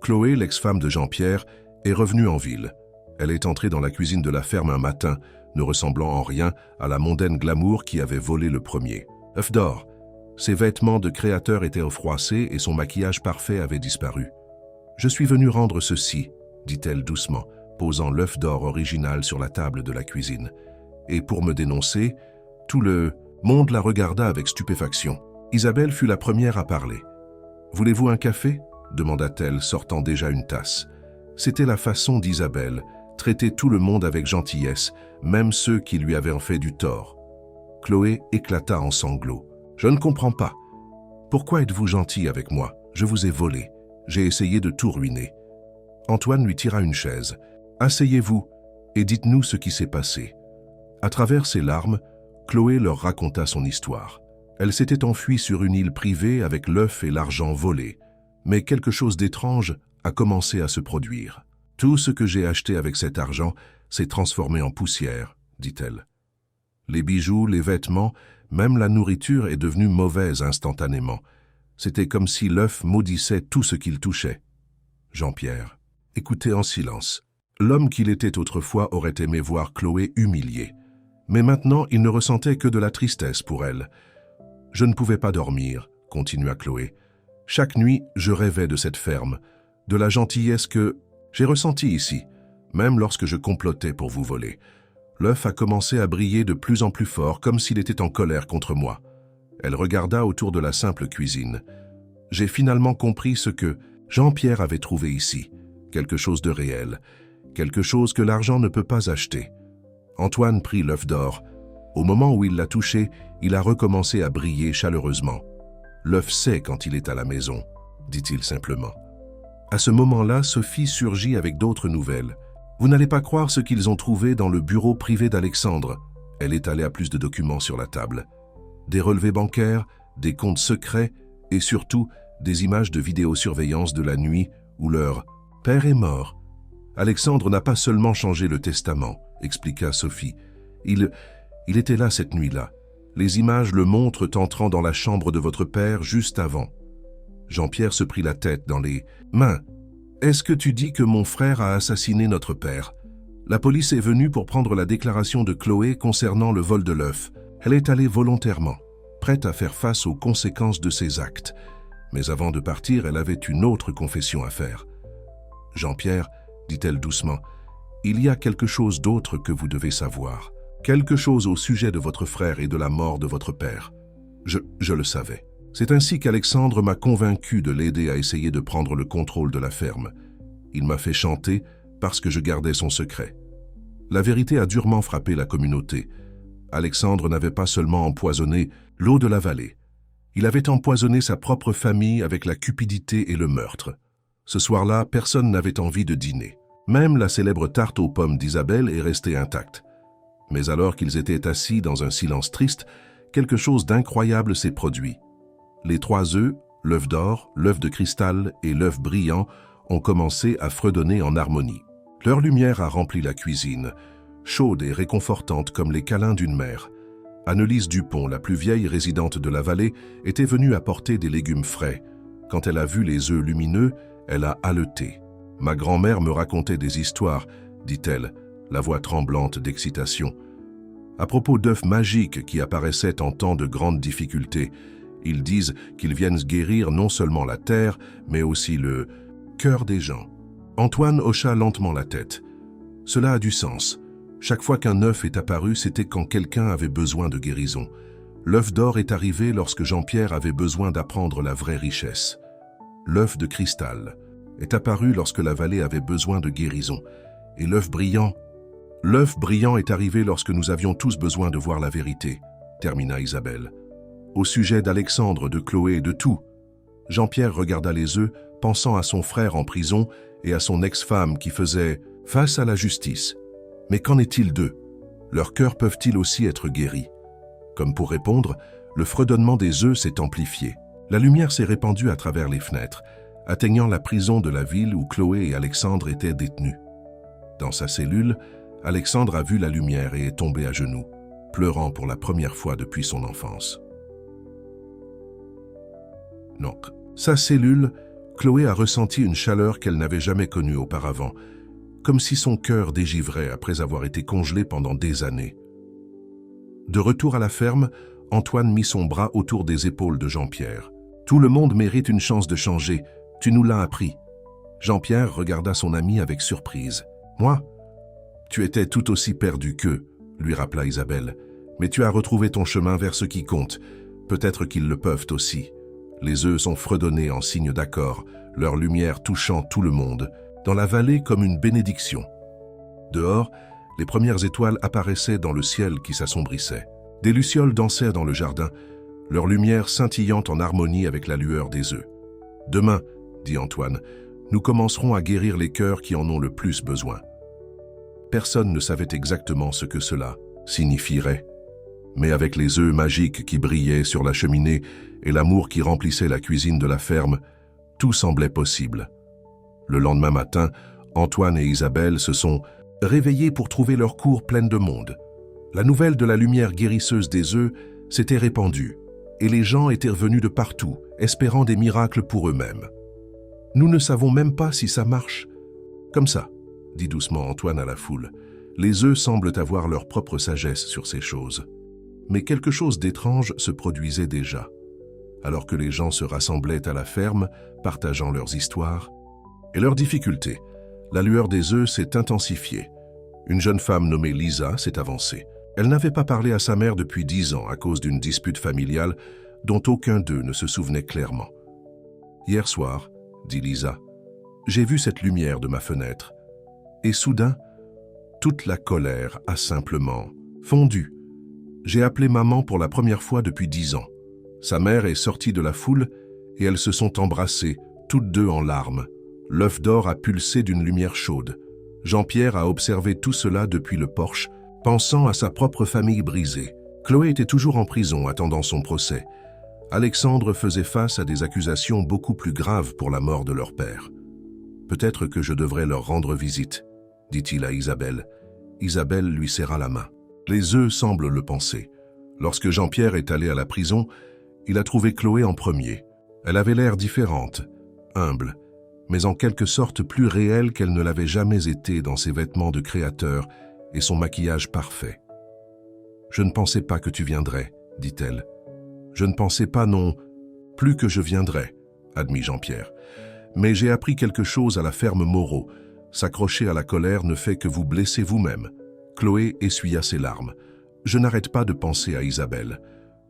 Chloé, l'ex-femme de Jean-Pierre, est revenue en ville. Elle est entrée dans la cuisine de la ferme un matin, ne ressemblant en rien à la mondaine glamour qui avait volé le premier. Œuf d'or. Ses vêtements de créateur étaient froissés et son maquillage parfait avait disparu. « Je suis venue rendre ceci », dit-elle doucement, posant l'œuf d'or original sur la table de la cuisine. Et pour me dénoncer, tout le monde la regarda avec stupéfaction. Isabelle fut la première à parler. « Voulez-vous un café ?» demanda-t-elle, sortant déjà une tasse. C'était la façon d'Isabelle, traiter tout le monde avec gentillesse, même ceux qui lui avaient fait du tort. Chloé éclata en sanglots. « Je ne comprends pas. Pourquoi êtes-vous gentil avec moi? Je vous ai volé. J'ai essayé de tout ruiner. » Antoine lui tira une chaise. « Asseyez-vous et dites-nous ce qui s'est passé. » À travers ses larmes, Chloé leur raconta son histoire. Elle s'était enfuie sur une île privée avec l'œuf et l'argent volés. Mais quelque chose d'étrange a commencé à se produire. « Tout ce que j'ai acheté avec cet argent s'est transformé en poussière, » dit-elle. Les bijoux, les vêtements, même la nourriture est devenue mauvaise instantanément. C'était comme si l'œuf maudissait tout ce qu'il touchait. Jean-Pierre écoutait en silence. L'homme qu'il était autrefois aurait aimé voir Chloé humiliée. Mais maintenant, il ne ressentait que de la tristesse pour elle. « Je ne pouvais pas dormir, » continua Chloé. « Chaque nuit, je rêvais de cette ferme, de la gentillesse que j'ai ressentie ici, même lorsque je complotais pour vous voler. L'œuf a commencé à briller de plus en plus fort, comme s'il était en colère contre moi. » Elle regarda autour de la simple cuisine. « J'ai finalement compris ce que Jean-Pierre avait trouvé ici, quelque chose de réel, quelque chose que l'argent ne peut pas acheter. Antoine prit l'œuf d'or. Au moment où il l'a touché, il a recommencé à briller chaleureusement. L'œuf sait quand il est à la maison, dit-il simplement. À ce moment-là, Sophie surgit avec d'autres nouvelles. Vous n'allez pas croire ce qu'ils ont trouvé dans le bureau privé d'Alexandre. Elle étalait à plus de documents sur la table. Des relevés bancaires, des comptes secrets et surtout des images de vidéosurveillance de la nuit où leur père est mort. Alexandre n'a pas seulement changé le testament, expliqua Sophie. Il était là cette nuit-là. Les images le montrent entrant dans la chambre de votre père juste avant. Jean-Pierre se prit la tête dans les mains. « Est-ce que tu dis que mon frère a assassiné notre père? La police est venue pour prendre la déclaration de Chloé concernant le vol de l'œuf. Elle est allée volontairement, prête à faire face aux conséquences de ses actes. Mais avant de partir, elle avait une autre confession à faire. « Jean-Pierre, dit-elle doucement, il y a quelque chose d'autre que vous devez savoir. Quelque chose au sujet de votre frère et de la mort de votre père. Je le savais. C'est ainsi qu'Alexandre m'a convaincu de l'aider à essayer de prendre le contrôle de la ferme. Il m'a fait chanter parce que je gardais son secret. La vérité a durement frappé la communauté. Alexandre n'avait pas seulement empoisonné l'eau de la vallée. Il avait empoisonné sa propre famille avec la cupidité et le meurtre. Ce soir-là, personne n'avait envie de dîner. Même la célèbre tarte aux pommes d'Isabelle est restée intacte. Mais alors qu'ils étaient assis dans un silence triste, quelque chose d'incroyable s'est produit. Les 3 œufs, l'œuf d'or, l'œuf de cristal et l'œuf brillant ont commencé à fredonner en harmonie. Leur lumière a rempli la cuisine, chaude et réconfortante comme les câlins d'une mère. Annelise Dupont, la plus vieille résidente de la vallée, était venue apporter des légumes frais. Quand elle a vu les œufs lumineux, elle a haleté. « Ma grand-mère me racontait des histoires, dit-elle, la voix tremblante d'excitation. À propos d'œufs magiques qui apparaissaient en temps de grandes difficultés, ils disent qu'ils viennent guérir non seulement la terre, mais aussi le cœur des gens. » Antoine hocha lentement la tête. Cela a du sens. Chaque fois qu'un œuf est apparu, c'était quand quelqu'un avait besoin de guérison. L'œuf d'or est arrivé lorsque Jean-Pierre avait besoin d'apprendre la vraie richesse. L'œuf de cristal est apparu lorsque la vallée avait besoin de guérison. Et l'œuf brillant est arrivé lorsque nous avions tous besoin de voir la vérité, termina Isabelle. Au sujet d'Alexandre, de Chloé, de tout. Jean-Pierre regarda les œufs, pensant à son frère en prison et à son ex-femme qui faisait face à la justice. Mais qu'en est-il d'eux? Leurs cœurs peuvent-ils aussi être guéris? Comme pour répondre, le fredonnement des œufs s'est amplifié. La lumière s'est répandue à travers les fenêtres, atteignant la prison de la ville où Chloé et Alexandre étaient détenus. Dans sa cellule, Alexandre a vu la lumière et est tombé à genoux, pleurant pour la première fois depuis son enfance. Dans sa cellule, Chloé a ressenti une chaleur qu'elle n'avait jamais connue auparavant, comme si son cœur dégivrait après avoir été congelé pendant des années. De retour à la ferme, Antoine mit son bras autour des épaules de Jean-Pierre. « Tout le monde mérite une chance de changer, tu nous l'as appris. » Jean-Pierre regarda son ami avec surprise. « Moi? Tu étais tout aussi perdu qu'eux, » lui rappela Isabelle. « Mais tu as retrouvé ton chemin vers ce qui compte. Peut-être qu'ils le peuvent aussi. » Les œufs sont fredonnés en signe d'accord, leur lumière touchant tout le monde, dans la vallée comme une bénédiction. Dehors, les premières étoiles apparaissaient dans le ciel qui s'assombrissait. Des lucioles dansaient dans le jardin, leur lumière scintillant en harmonie avec la lueur des œufs. « Demain, dit Antoine, nous commencerons à guérir les cœurs qui en ont le plus besoin. » Personne ne savait exactement ce que cela signifierait. Mais avec les œufs magiques qui brillaient sur la cheminée et l'amour qui remplissait la cuisine de la ferme, tout semblait possible. Le lendemain matin, Antoine et Isabelle se sont réveillés pour trouver leur cour pleine de monde. La nouvelle de la lumière guérisseuse des œufs s'était répandue, et les gens étaient revenus de partout, espérant des miracles pour eux-mêmes. « Nous ne savons même pas si ça marche. »« Comme ça, » dit doucement Antoine à la foule. « Les œufs semblent avoir leur propre sagesse sur ces choses. » Mais quelque chose d'étrange se produisait déjà. Alors que les gens se rassemblaient à la ferme, partageant leurs histoires et leurs difficultés, la lueur des œufs s'est intensifiée. Une jeune femme nommée Lisa s'est avancée. Elle n'avait pas parlé à sa mère depuis 10 ans à cause d'une dispute familiale dont aucun d'eux ne se souvenait clairement. « Hier soir, dit Lisa, J'ai vu cette lumière de ma fenêtre. Et soudain, toute la colère a simplement fondu. J'ai appelé maman pour la première fois depuis 10 ans. Sa mère est sortie de la foule et elles se sont embrassées, toutes deux en larmes. L'œuf d'or a pulsé d'une lumière chaude. Jean-Pierre a observé tout cela depuis le porche, pensant à sa propre famille brisée. Chloé était toujours en prison attendant son procès. Alexandre faisait face à des accusations beaucoup plus graves pour la mort de leur père. « Peut-être que je devrais leur rendre visite », dit-il à Isabelle. Isabelle lui serra la main. Les œufs semblent le penser. Lorsque Jean-Pierre est allé à la prison, il a trouvé Chloé en premier. Elle avait l'air différente, humble, mais en quelque sorte plus réelle qu'elle ne l'avait jamais été dans ses vêtements de créateur et son maquillage parfait. « Je ne pensais pas que tu viendrais, » dit-elle. « Je ne pensais pas non plus que je viendrais, » admit Jean-Pierre. « Mais j'ai appris quelque chose à la ferme Moreau. S'accrocher à la colère ne fait que vous blesser vous-même. » Chloé essuya ses larmes. « Je n'arrête pas de penser à Isabelle.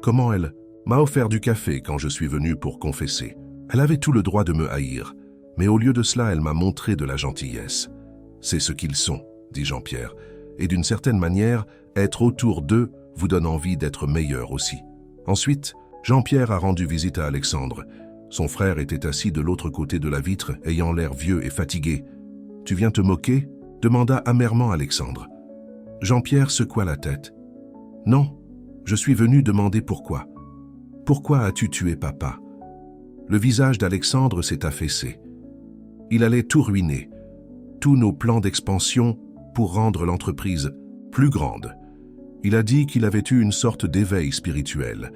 Comment elle m'a offert du café quand je suis venu pour confesser. Elle avait tout le droit de me haïr, mais au lieu de cela, elle m'a montré de la gentillesse. C'est ce qu'ils sont, dit Jean-Pierre, et d'une certaine manière, être autour d'eux vous donne envie d'être meilleur aussi. » Ensuite, Jean-Pierre a rendu visite à Alexandre. Son frère était assis de l'autre côté de la vitre, ayant l'air vieux et fatigué. « Tu viens te moquer ?» demanda amèrement Alexandre. Jean-Pierre secoua la tête. « Non, je suis venu demander pourquoi. Pourquoi as-tu tué papa ?» Le visage d'Alexandre s'est affaissé. Il allait tout ruiner, tous nos plans d'expansion pour rendre l'entreprise plus grande. Il a dit qu'il avait eu une sorte d'éveil spirituel.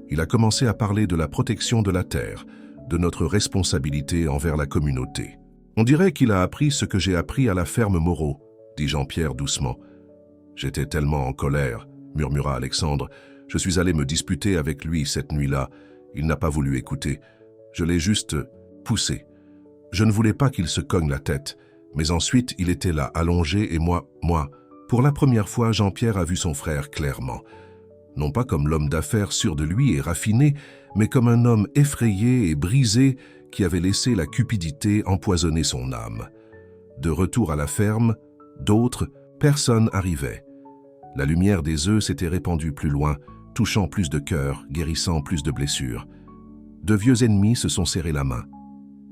Il a commencé à parler de la protection de la terre, de notre responsabilité envers la communauté. « On dirait qu'il a appris ce que j'ai appris à la ferme Moreau, » dit Jean-Pierre doucement. « J'étais tellement en colère, » murmura Alexandre. « Je suis allé me disputer avec lui cette nuit-là. Il n'a pas voulu écouter. Je l'ai juste poussé. Je ne voulais pas qu'il se cogne la tête, mais ensuite il était là, allongé, et moi... Pour la première fois, Jean-Pierre a vu son frère clairement. Non pas comme l'homme d'affaires sûr de lui et raffiné, mais comme un homme effrayé et brisé qui avait laissé la cupidité empoisonner son âme. De retour à la ferme, d'autres, personne arrivait. La lumière des œufs s'était répandue plus loin, touchant plus de cœurs, guérissant plus de blessures. De vieux ennemis se sont serrés la main.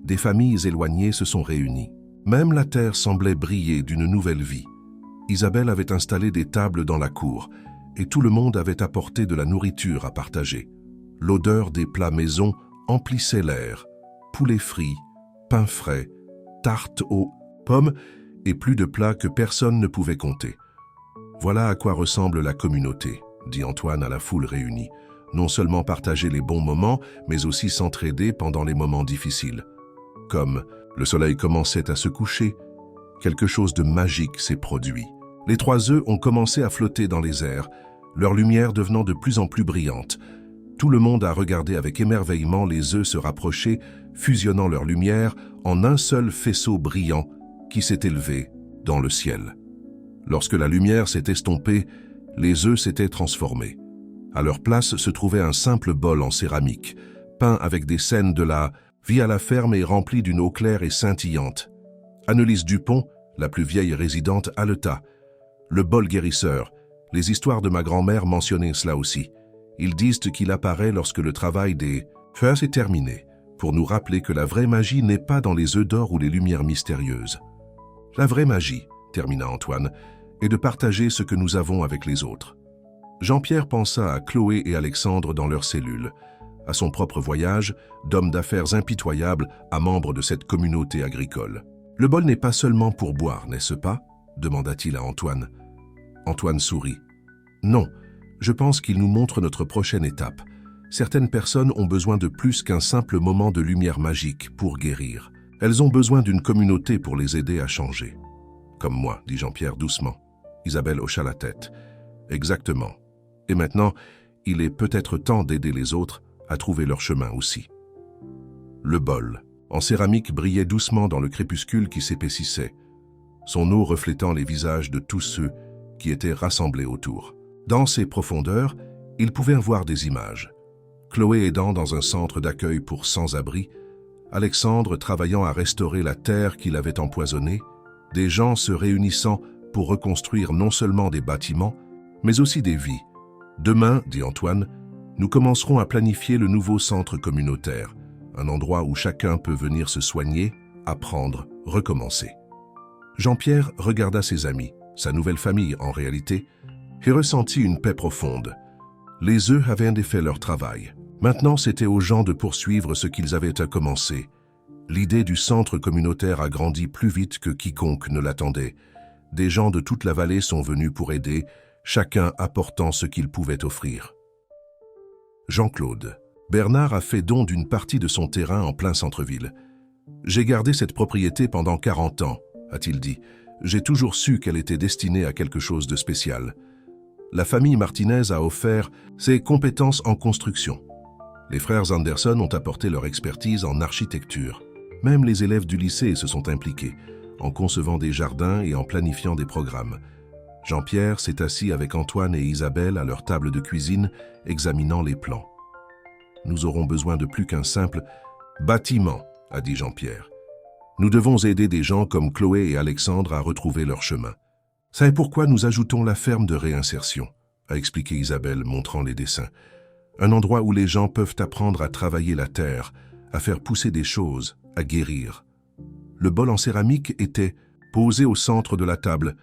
Des familles éloignées se sont réunies. Même la terre semblait briller d'une nouvelle vie. Isabelle avait installé des tables dans la cour, et tout le monde avait apporté de la nourriture à partager. L'odeur des plats maison emplissait l'air. Poulet frit, pain frais, tartes aux pommes et plus de plats que personne ne pouvait compter. « Voilà à quoi ressemble la communauté », dit Antoine à la foule réunie. Non seulement partager les bons moments, mais aussi s'entraider pendant les moments difficiles. Comme le soleil commençait à se coucher, quelque chose de magique s'est produit. Les 3 œufs ont commencé à flotter dans les airs, leur lumière devenant de plus en plus brillante. Tout le monde a regardé avec émerveillement les œufs se rapprocher, fusionnant leur lumière en un seul faisceau brillant qui s'est élevé dans le ciel. Lorsque la lumière s'est estompée, les œufs s'étaient transformés. À leur place se trouvait un simple bol en céramique, peint avec des scènes de la vie à la ferme et rempli d'une eau claire et scintillante. Annelise Dupont, la plus vieille résidente, haleta. Le bol guérisseur. Les histoires de ma grand-mère mentionnaient cela aussi. Ils disent qu'il apparaît lorsque le travail des feux est terminé, pour nous rappeler que la vraie magie n'est pas dans les œufs d'or ou les lumières mystérieuses. La vraie magie, termina Antoine, est de partager ce que nous avons avec les autres. Jean-Pierre pensa à Chloé et Alexandre dans leur cellule, à son propre voyage, d'homme d'affaires impitoyable à membre de cette communauté agricole. « Le bol n'est pas seulement pour boire, n'est-ce pas ?» demanda-t-il à Antoine. Antoine sourit. « Non, je pense qu'il nous montre notre prochaine étape. Certaines personnes ont besoin de plus qu'un simple moment de lumière magique pour guérir. Elles ont besoin d'une communauté pour les aider à changer. »« Comme moi, dit Jean-Pierre doucement. » Isabelle hocha la tête. « Exactement. Et maintenant, il est peut-être temps d'aider les autres à trouver leur chemin aussi. » Le bol, en céramique, brillait doucement dans le crépuscule qui s'épaississait, son eau reflétant les visages de tous ceux qui étaient rassemblés autour. Dans ses profondeurs, ils pouvaient voir des images. Chloé aidant dans un centre d'accueil pour sans-abri, Alexandre travaillant à restaurer la terre qu'il avait empoisonnée, des gens se réunissant pour reconstruire non seulement des bâtiments, mais aussi des vies. Demain, dit Antoine, nous commencerons à planifier le nouveau centre communautaire, un endroit où chacun peut venir se soigner, apprendre, recommencer. Jean-Pierre regarda ses amis, sa nouvelle famille en réalité, et ressentit une paix profonde. Les œufs avaient fait leur travail. Maintenant, c'était aux gens de poursuivre ce qu'ils avaient à commencer. L'idée du centre communautaire a grandi plus vite que quiconque ne l'attendait. Des gens de toute la vallée sont venus pour aider, chacun apportant ce qu'il pouvait offrir. Jean-Claude. Bernard a fait don d'une partie de son terrain en plein centre-ville. « J'ai gardé cette propriété pendant 40 ans, a-t-il dit. J'ai toujours su qu'elle était destinée à quelque chose de spécial. La famille Martinez a offert ses compétences en construction. Les frères Anderson ont apporté leur expertise en architecture. Même les élèves du lycée se sont impliqués, en concevant des jardins et en planifiant des programmes. Jean-Pierre s'est assis avec Antoine et Isabelle à leur table de cuisine, examinant les plans. « Nous aurons besoin de plus qu'un simple bâtiment, a dit Jean-Pierre. Nous devons aider des gens comme Chloé et Alexandre à retrouver leur chemin. C'est pourquoi nous ajoutons la ferme de réinsertion, a expliqué Isabelle, montrant les dessins. Un endroit où les gens peuvent apprendre à travailler la terre, à faire pousser des choses, à guérir. Le bol en céramique était posé au centre de la table,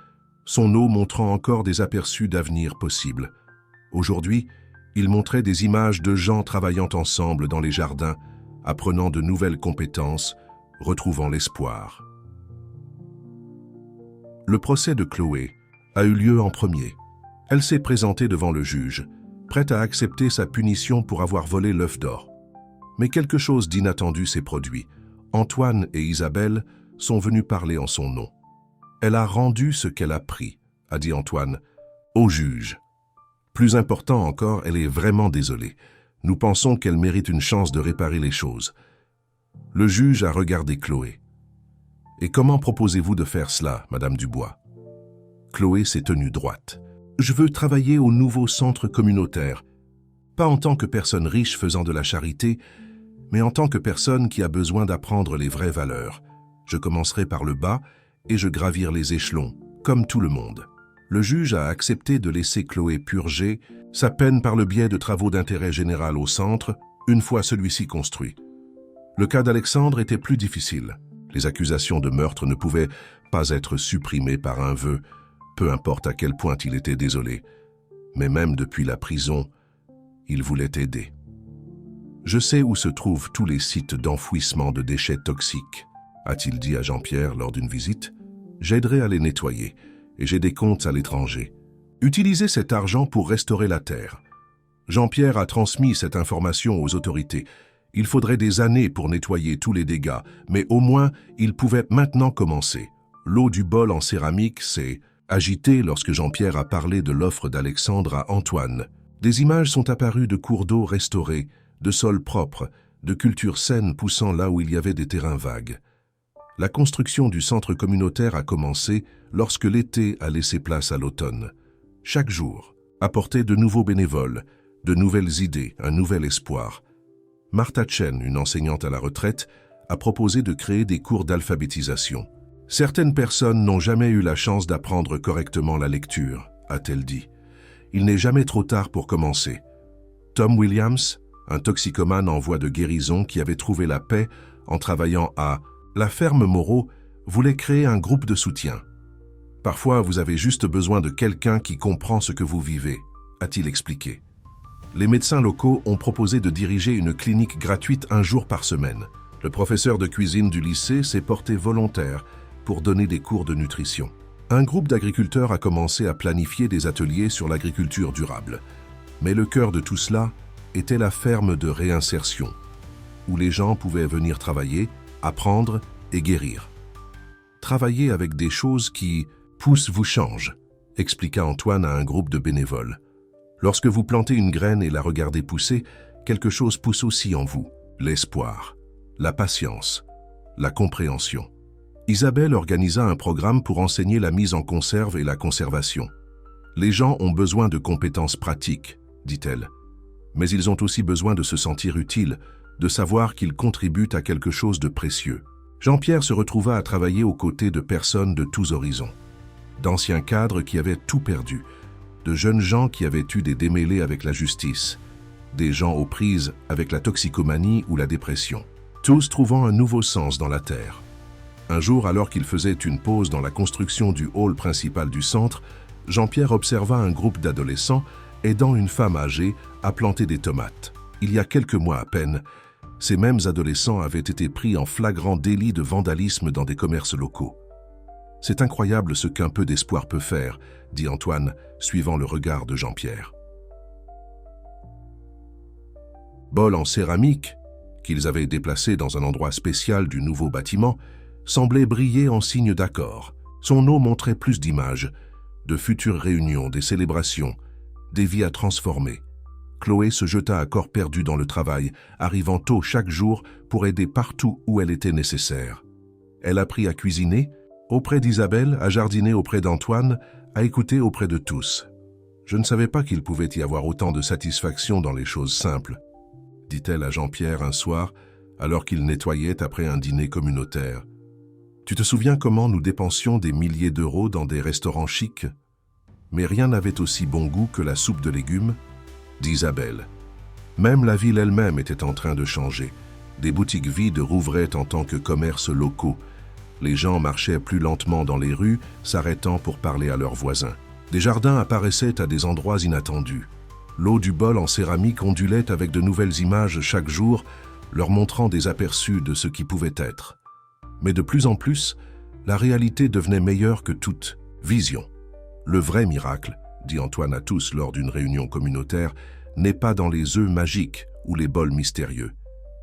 son eau montrant encore des aperçus d'avenir possible. Aujourd'hui, il montrait des images de gens travaillant ensemble dans les jardins, apprenant de nouvelles compétences, retrouvant l'espoir. Le procès de Chloé a eu lieu en premier. Elle s'est présentée devant le juge, prête à accepter sa punition pour avoir volé l'œuf d'or. Mais quelque chose d'inattendu s'est produit. Antoine et Isabelle sont venus parler en son nom. Elle a rendu ce qu'elle a pris, a dit Antoine, au juge. Plus important encore, elle est vraiment désolée. Nous pensons qu'elle mérite une chance de réparer les choses. Le juge a regardé Chloé. « Et comment proposez-vous de faire cela, Madame Dubois ?» Chloé s'est tenue droite. « Je veux travailler au nouveau centre communautaire, pas en tant que personne riche faisant de la charité, mais en tant que personne qui a besoin d'apprendre les vraies valeurs. Je commencerai par le bas et je gravir les échelons, comme tout le monde. » Le juge a accepté de laisser Chloé purger sa peine par le biais de travaux d'intérêt général au centre, une fois celui-ci construit. Le cas d'Alexandre était plus difficile. Les accusations de meurtre ne pouvaient pas être supprimées par un vœu, peu importe à quel point il était désolé. Mais même depuis la prison, il voulait aider. « Je sais où se trouvent tous les sites d'enfouissement de déchets toxiques, a-t-il dit à Jean-Pierre lors d'une visite. J'aiderai à les nettoyer, et j'ai des comptes à l'étranger. Utilisez cet argent pour restaurer la terre. » Jean-Pierre a transmis cette information aux autorités. Il faudrait des années pour nettoyer tous les dégâts, mais au moins, il pouvait maintenant commencer. L'eau du bol en céramique s'est agitée lorsque Jean-Pierre a parlé de l'offre d'Alexandre à Antoine. Des images sont apparues de cours d'eau restaurés, de sols propres, de cultures saines poussant là où il y avait des terrains vagues. La construction du centre communautaire a commencé lorsque l'été a laissé place à l'automne. Chaque jour apportait de nouveaux bénévoles, de nouvelles idées, un nouvel espoir. Martha Chen, une enseignante à la retraite, a proposé de créer des cours d'alphabétisation. Certaines personnes n'ont jamais eu la chance d'apprendre correctement la lecture, a-t-elle dit. Il n'est jamais trop tard pour commencer. Tom Williams, un toxicomane en voie de guérison qui avait trouvé la paix en travaillant à la ferme Moreau, voulait créer un groupe de soutien. Parfois, vous avez juste besoin de quelqu'un qui comprend ce que vous vivez, a-t-il expliqué. Les médecins locaux ont proposé de diriger une clinique gratuite un jour par semaine. Le professeur de cuisine du lycée s'est porté volontaire pour donner des cours de nutrition. Un groupe d'agriculteurs a commencé à planifier des ateliers sur l'agriculture durable. Mais le cœur de tout cela était la ferme de réinsertion, où les gens pouvaient venir travailler, apprendre et guérir. Travailler avec des choses qui poussent vous changent, expliqua Antoine à un groupe de bénévoles. Lorsque vous plantez une graine et la regardez pousser, quelque chose pousse aussi en vous, l'espoir, la patience, la compréhension. Isabelle organisa un programme pour enseigner la mise en conserve et la conservation. Les gens ont besoin de compétences pratiques, dit-elle, mais ils ont aussi besoin de se sentir utiles, de savoir qu'il contribue à quelque chose de précieux. Jean-Pierre se retrouva à travailler aux côtés de personnes de tous horizons. D'anciens cadres qui avaient tout perdu, de jeunes gens qui avaient eu des démêlés avec la justice, des gens aux prises avec la toxicomanie ou la dépression, tous trouvant un nouveau sens dans la terre. Un jour, alors qu'il faisait une pause dans la construction du hall principal du centre, Jean-Pierre observa un groupe d'adolescents aidant une femme âgée à planter des tomates. Il y a quelques mois à peine, ces mêmes adolescents avaient été pris en flagrant délit de vandalisme dans des commerces locaux. « C'est incroyable ce qu'un peu d'espoir peut faire », dit Antoine, suivant le regard de Jean-Pierre. Bol en céramique, qu'ils avaient déplacé dans un endroit spécial du nouveau bâtiment, semblait briller en signe d'accord. Son eau montrait plus d'images, de futures réunions, des célébrations, des vies à transformer. Chloé se jeta à corps perdu dans le travail, arrivant tôt chaque jour pour aider partout où elle était nécessaire. Elle apprit à cuisiner, auprès d'Isabelle, à jardiner auprès d'Antoine, à écouter auprès de tous. « Je ne savais pas qu'il pouvait y avoir autant de satisfaction dans les choses simples », dit-elle à Jean-Pierre un soir, alors qu'il nettoyait après un dîner communautaire. « Tu te souviens comment nous dépensions des milliers d'euros dans des restaurants chics? Mais rien n'avait aussi bon goût que la soupe de légumes ?» dit Isabelle. Même la ville elle-même était en train de changer. Des boutiques vides rouvraient en tant que commerces locaux. Les gens marchaient plus lentement dans les rues, s'arrêtant pour parler à leurs voisins. Des jardins apparaissaient à des endroits inattendus. L'eau du bol en céramique ondulait avec de nouvelles images chaque jour, leur montrant des aperçus de ce qui pouvait être. Mais de plus en plus, la réalité devenait meilleure que toute vision. Le vrai miracle, dit Antoine à tous lors d'une réunion communautaire, n'est pas dans les œufs magiques ou les bols mystérieux.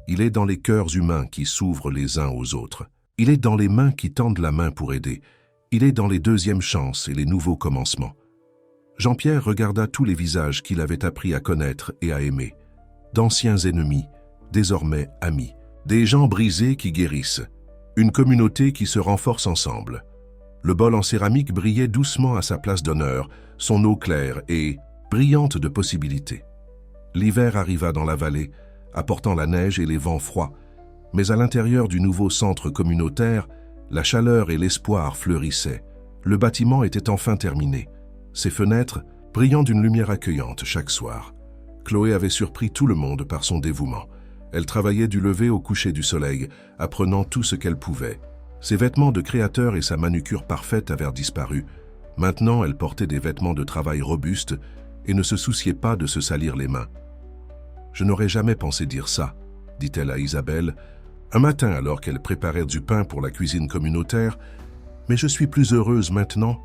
Il est dans les cœurs humains qui s'ouvrent les uns aux autres. Il est dans les mains qui tendent la main pour aider. Il est dans les deuxièmes chances et les nouveaux commencements. Jean-Pierre regarda tous les visages qu'il avait appris à connaître et à aimer. D'anciens ennemis, désormais amis. Des gens brisés qui guérissent. Une communauté qui se renforce ensemble. Le bol en céramique brillait doucement à sa place d'honneur, son eau claire et brillante de possibilités. L'hiver arriva dans la vallée, apportant la neige et les vents froids, mais à l'intérieur du nouveau centre communautaire, la chaleur et l'espoir fleurissaient. Le bâtiment était enfin terminé, ses fenêtres brillant d'une lumière accueillante chaque soir. Chloé avait surpris tout le monde par son dévouement. Elle travaillait du lever au coucher du soleil, apprenant tout ce qu'elle pouvait. Ses vêtements de créateur et sa manucure parfaite avaient disparu. Maintenant, elle portait des vêtements de travail robustes et ne se souciait pas de se salir les mains. « Je n'aurais jamais pensé dire ça », dit-elle à Isabelle, un matin alors qu'elle préparait du pain pour la cuisine communautaire, « mais je suis plus heureuse maintenant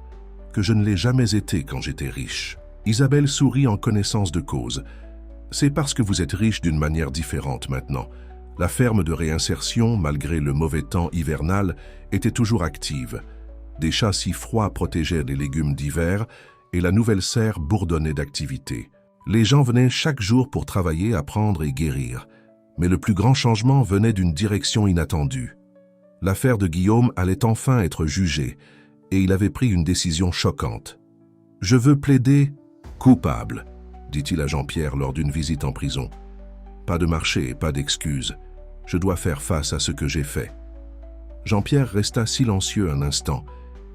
que je ne l'ai jamais été quand j'étais riche. » Isabelle sourit en connaissance de cause. « C'est parce que vous êtes riche d'une manière différente maintenant. » La ferme de réinsertion, malgré le mauvais temps hivernal, était toujours active. Des châssis froids protégeaient les légumes d'hiver et la nouvelle serre bourdonnait d'activité. Les gens venaient chaque jour pour travailler, apprendre et guérir. Mais le plus grand changement venait d'une direction inattendue. L'affaire de Guillaume allait enfin être jugée et il avait pris une décision choquante. « Je veux plaider coupable », dit-il à Jean-Pierre lors d'une visite en prison. Pas de marché et pas d'excuses. Je dois faire face à ce que j'ai fait. Jean-Pierre resta silencieux un instant,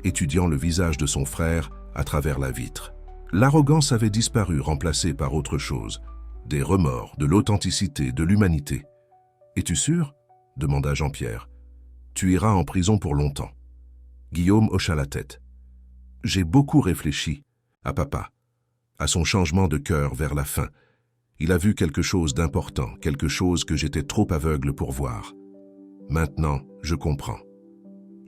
étudiant le visage de son frère à travers la vitre. L'arrogance avait disparu, remplacée par autre chose. Des remords, de l'authenticité, de l'humanité. « Es-tu sûr ?» demanda Jean-Pierre. « Tu iras en prison pour longtemps. » Guillaume hocha la tête. « J'ai beaucoup réfléchi à papa, à son changement de cœur vers la fin. Il a vu quelque chose d'important, quelque chose que j'étais trop aveugle pour voir. Maintenant, je comprends. »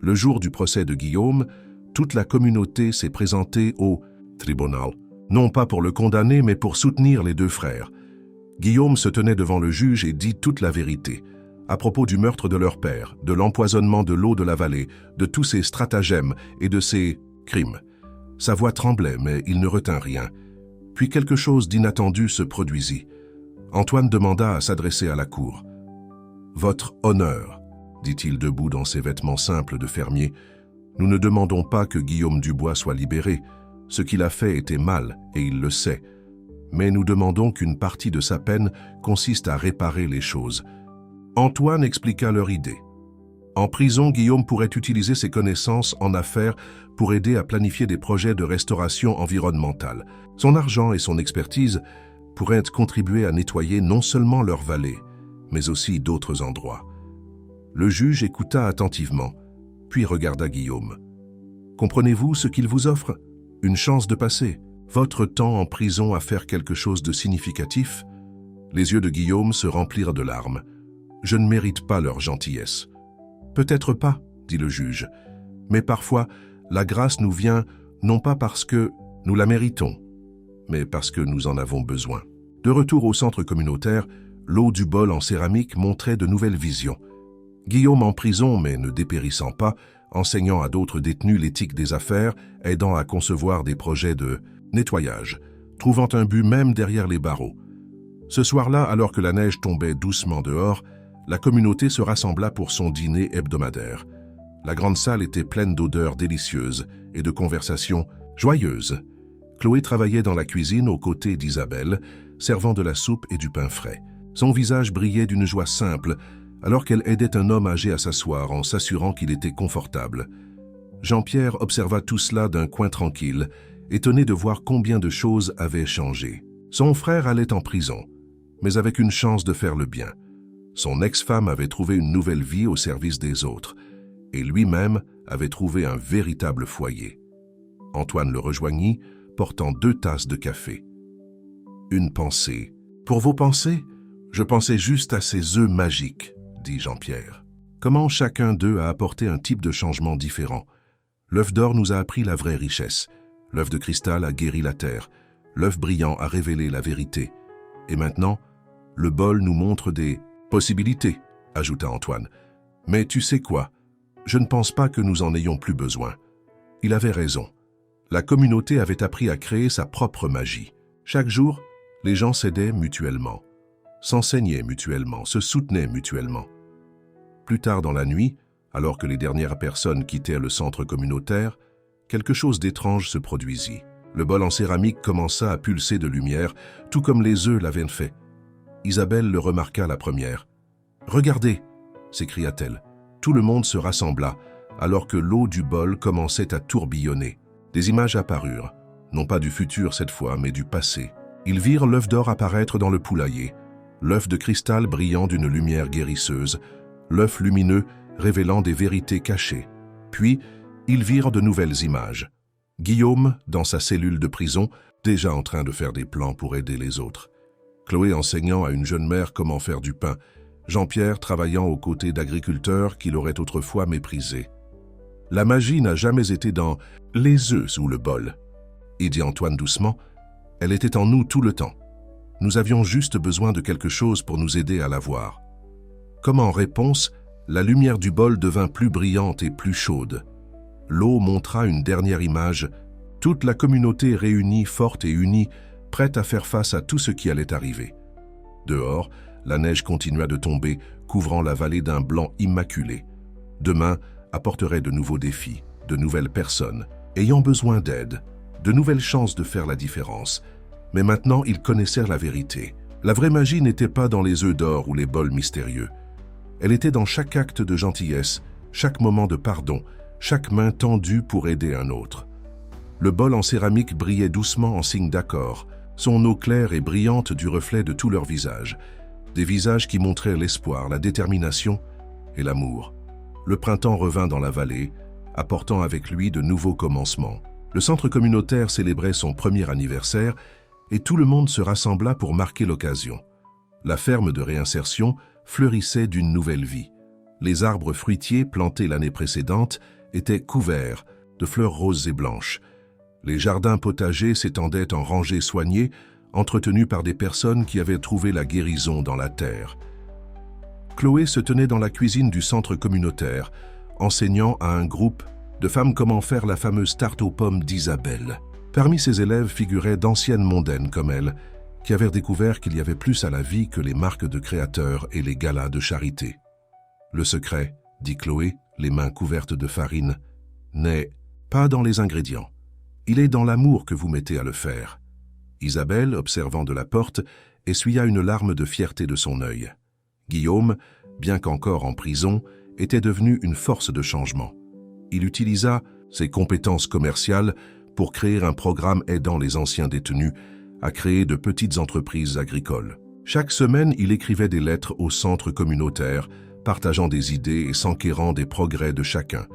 Le jour du procès de Guillaume, toute la communauté s'est présentée au tribunal, non pas pour le condamner, mais pour soutenir les deux frères. Guillaume se tenait devant le juge et dit toute la vérité, à propos du meurtre de leur père, de l'empoisonnement de l'eau de la vallée, de tous ses stratagèmes et de ses crimes. Sa voix tremblait, mais il ne retint rien. Puis quelque chose d'inattendu se produisit. Antoine demanda à s'adresser à la cour. « Votre honneur, » dit-il debout dans ses vêtements simples de fermier, « nous ne demandons pas que Guillaume Dubois soit libéré. Ce qu'il a fait était mal, et il le sait. Mais nous demandons qu'une partie de sa peine consiste à réparer les choses. Antoine expliqua leur idée. En prison, Guillaume pourrait utiliser ses connaissances en affaires pour aider à planifier des projets de restauration environnementale. Son argent et son expertise pourraient contribuer à nettoyer non seulement leur vallée, mais aussi d'autres endroits. Le juge écouta attentivement, puis regarda Guillaume. « Comprenez-vous ce qu'il vous offre? Une chance de passer votre temps en prison à faire quelque chose de significatif ?» Les yeux de Guillaume se remplirent de larmes. « Je ne mérite pas leur gentillesse. »« Peut-être pas, » dit le juge, « mais parfois, la grâce nous vient non pas parce que nous la méritons, mais parce que nous en avons besoin. » De retour au centre communautaire, l'eau du bol en céramique montrait de nouvelles visions. Guillaume en prison, mais ne dépérissant pas, enseignant à d'autres détenus l'éthique des affaires, aidant à concevoir des projets de nettoyage, trouvant un but même derrière les barreaux. Ce soir-là, alors que la neige tombait doucement dehors, la communauté se rassembla pour son dîner hebdomadaire. La grande salle était pleine d'odeurs délicieuses et de conversations joyeuses. Chloé travaillait dans la cuisine aux côtés d'Isabelle, servant de la soupe et du pain frais. Son visage brillait d'une joie simple, alors qu'elle aidait un homme âgé à s'asseoir en s'assurant qu'il était confortable. Jean-Pierre observa tout cela d'un coin tranquille, étonné de voir combien de choses avaient changé. Son frère allait en prison, mais avec une chance de faire le bien. Son ex-femme avait trouvé une nouvelle vie au service des autres, et lui-même avait trouvé un véritable foyer. Antoine le rejoignit, portant 2 tasses de café. Une pensée. Pour vos pensées, je pensais juste à ces œufs magiques, dit Jean-Pierre. Comment chacun d'eux a apporté un type de changement différent. L'œuf d'or nous a appris la vraie richesse. L'œuf de cristal a guéri la terre. L'œuf brillant a révélé la vérité. Et maintenant, le bol nous montre des possibilités, ajouta Antoine. Mais tu sais quoi? Je ne pense pas que nous en ayons plus besoin. Il avait raison. La communauté avait appris à créer sa propre magie. Chaque jour, les gens s'aidaient mutuellement, s'enseignaient mutuellement, se soutenaient mutuellement. Plus tard dans la nuit, alors que les dernières personnes quittaient le centre communautaire, quelque chose d'étrange se produisit. Le bol en céramique commença à pulser de lumière, tout comme les œufs l'avaient fait. Isabelle le remarqua la première. « Regardez !» s'écria-t-elle. Tout le monde se rassembla, alors que l'eau du bol commençait à tourbillonner. Des images apparurent, non pas du futur cette fois, mais du passé. Ils virent l'œuf d'or apparaître dans le poulailler, l'œuf de cristal brillant d'une lumière guérisseuse, l'œuf lumineux révélant des vérités cachées. Puis, ils virent de nouvelles images. Guillaume, dans sa cellule de prison, déjà en train de faire des plans pour aider les autres. Chloé enseignant à une jeune mère comment faire du pain. Jean-Pierre travaillant aux côtés d'agriculteurs qu'il aurait autrefois méprisés. La magie n'a jamais été dans les œufs ou le bol. Et dit Antoine doucement, elle était en nous tout le temps. Nous avions juste besoin de quelque chose pour nous aider à la voir. Comme en réponse, la lumière du bol devint plus brillante et plus chaude. L'eau montra une dernière image, toute la communauté réunie, forte et unie, prête à faire face à tout ce qui allait arriver. Dehors, la neige continua de tomber, couvrant la vallée d'un blanc immaculé. Demain apporterait de nouveaux défis, de nouvelles personnes, ayant besoin d'aide, de nouvelles chances de faire la différence. Mais maintenant, ils connaissaient la vérité. La vraie magie n'était pas dans les œufs d'or ou les bols mystérieux. Elle était dans chaque acte de gentillesse, chaque moment de pardon, chaque main tendue pour aider un autre. Le bol en céramique brillait doucement en signe d'accord, son eau claire et brillante du reflet de tout leur visage. Des visages qui montraient l'espoir, la détermination et l'amour. Le printemps revint dans la vallée, apportant avec lui de nouveaux commencements. Le centre communautaire célébrait son premier anniversaire et tout le monde se rassembla pour marquer l'occasion. La ferme de réinsertion fleurissait d'une nouvelle vie. Les arbres fruitiers plantés l'année précédente étaient couverts de fleurs roses et blanches. Les jardins potagers s'étendaient en rangées soignées, entretenus par des personnes qui avaient trouvé la guérison dans la terre. Chloé se tenait dans la cuisine du centre communautaire, enseignant à un groupe de femmes comment faire la fameuse tarte aux pommes d'Isabelle. Parmi ses élèves figuraient d'anciennes mondaines comme elle, qui avaient découvert qu'il y avait plus à la vie que les marques de créateurs et les galas de charité. « Le secret, dit Chloé, les mains couvertes de farine, n'est pas dans les ingrédients. Il est dans l'amour que vous mettez à le faire. » Isabelle, observant de la porte, essuya une larme de fierté de son œil. Guillaume, bien qu'encore en prison, était devenu une force de changement. Il utilisa ses compétences commerciales pour créer un programme aidant les anciens détenus à créer de petites entreprises agricoles. Chaque semaine, il écrivait des lettres au centre communautaire, partageant des idées et s'enquérant des progrès de chacun.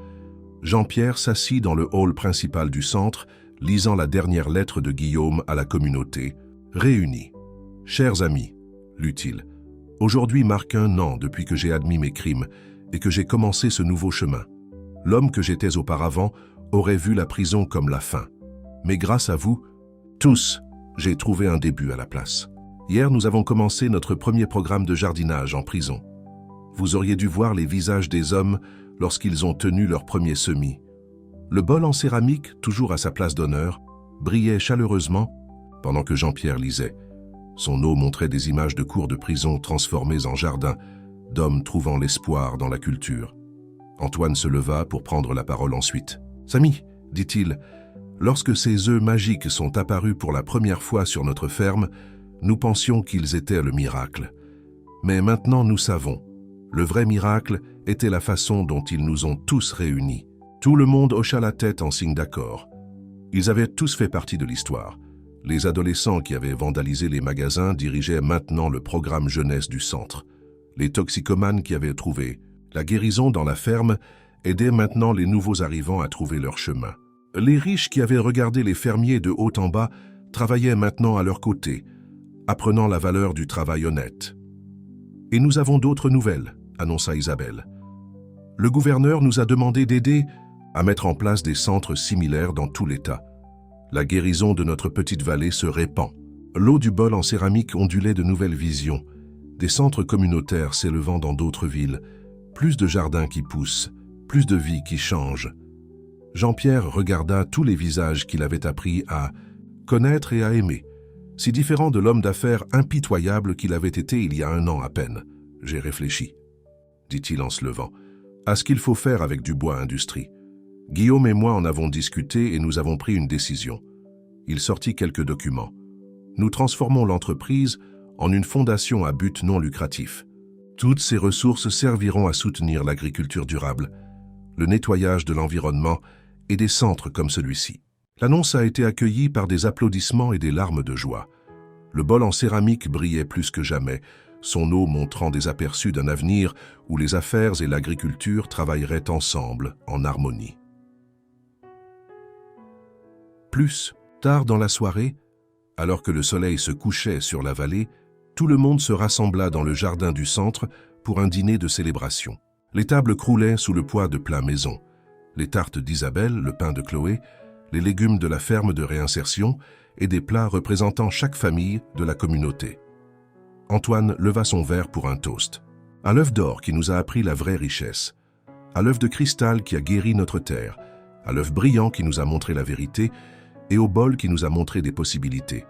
Jean-Pierre s'assit dans le hall principal du centre, lisant la dernière lettre de Guillaume à la communauté. Réunis. Chers amis, lut-il, aujourd'hui marque 1 an depuis que j'ai admis mes crimes et que j'ai commencé ce nouveau chemin. L'homme que j'étais auparavant aurait vu la prison comme la fin. Mais grâce à vous, tous, j'ai trouvé un début à la place. Hier, nous avons commencé notre premier programme de jardinage en prison. Vous auriez dû voir les visages des hommes lorsqu'ils ont tenu leur premier semis. Le bol en céramique, toujours à sa place d'honneur, brillait chaleureusement pendant que Jean-Pierre lisait. Son eau montrait des images de cours de prison transformées en jardins, d'hommes trouvant l'espoir dans la culture. Antoine se leva pour prendre la parole ensuite. « Samy, dit-il, lorsque ces œufs magiques sont apparus pour la première fois sur notre ferme, nous pensions qu'ils étaient le miracle. Mais maintenant nous savons, le vrai miracle était la façon dont ils nous ont tous réunis. » Tout le monde hocha la tête en signe d'accord. Ils avaient tous fait partie de l'histoire. Les adolescents qui avaient vandalisé les magasins dirigeaient maintenant le programme jeunesse du centre. Les toxicomanes qui avaient trouvé la guérison dans la ferme aidaient maintenant les nouveaux arrivants à trouver leur chemin. Les riches qui avaient regardé les fermiers de haut en bas travaillaient maintenant à leur côté, apprenant la valeur du travail honnête. « Et nous avons d'autres nouvelles, » annonça Isabelle. « Le gouverneur nous a demandé d'aider à mettre en place des centres similaires dans tout l'État. La guérison de notre petite vallée se répand. L'eau du bol en céramique ondulait de nouvelles visions, des centres communautaires s'élevant dans d'autres villes, plus de jardins qui poussent, plus de vies qui changent. » Jean-Pierre regarda tous les visages qu'il avait appris à connaître et à aimer, si différents de l'homme d'affaires impitoyable qu'il avait été il y a 1 an à peine. « J'ai réfléchi, » dit-il en se levant, « à ce qu'il faut faire avec du bois industrie. Guillaume et moi en avons discuté et nous avons pris une décision. » Il sortit quelques documents. « Nous transformons l'entreprise en une fondation à but non lucratif. Toutes ces ressources serviront à soutenir l'agriculture durable, le nettoyage de l'environnement et des centres comme celui-ci. » L'annonce a été accueillie par des applaudissements et des larmes de joie. Le bol en céramique brillait plus que jamais, son eau montrant des aperçus d'un avenir où les affaires et l'agriculture travailleraient ensemble, en harmonie. Plus tard dans la soirée, alors que le soleil se couchait sur la vallée, tout le monde se rassembla dans le jardin du centre pour un dîner de célébration. Les tables croulaient sous le poids de plats maison. Les tartes d'Isabelle, le pain de Chloé, les légumes de la ferme de réinsertion et des plats représentant chaque famille de la communauté. Antoine leva son verre pour un toast. À l'œuf d'or qui nous a appris la vraie richesse, à l'œuf de cristal qui a guéri notre terre, à l'œuf brillant qui nous a montré la vérité et au bol qui nous a montré des possibilités.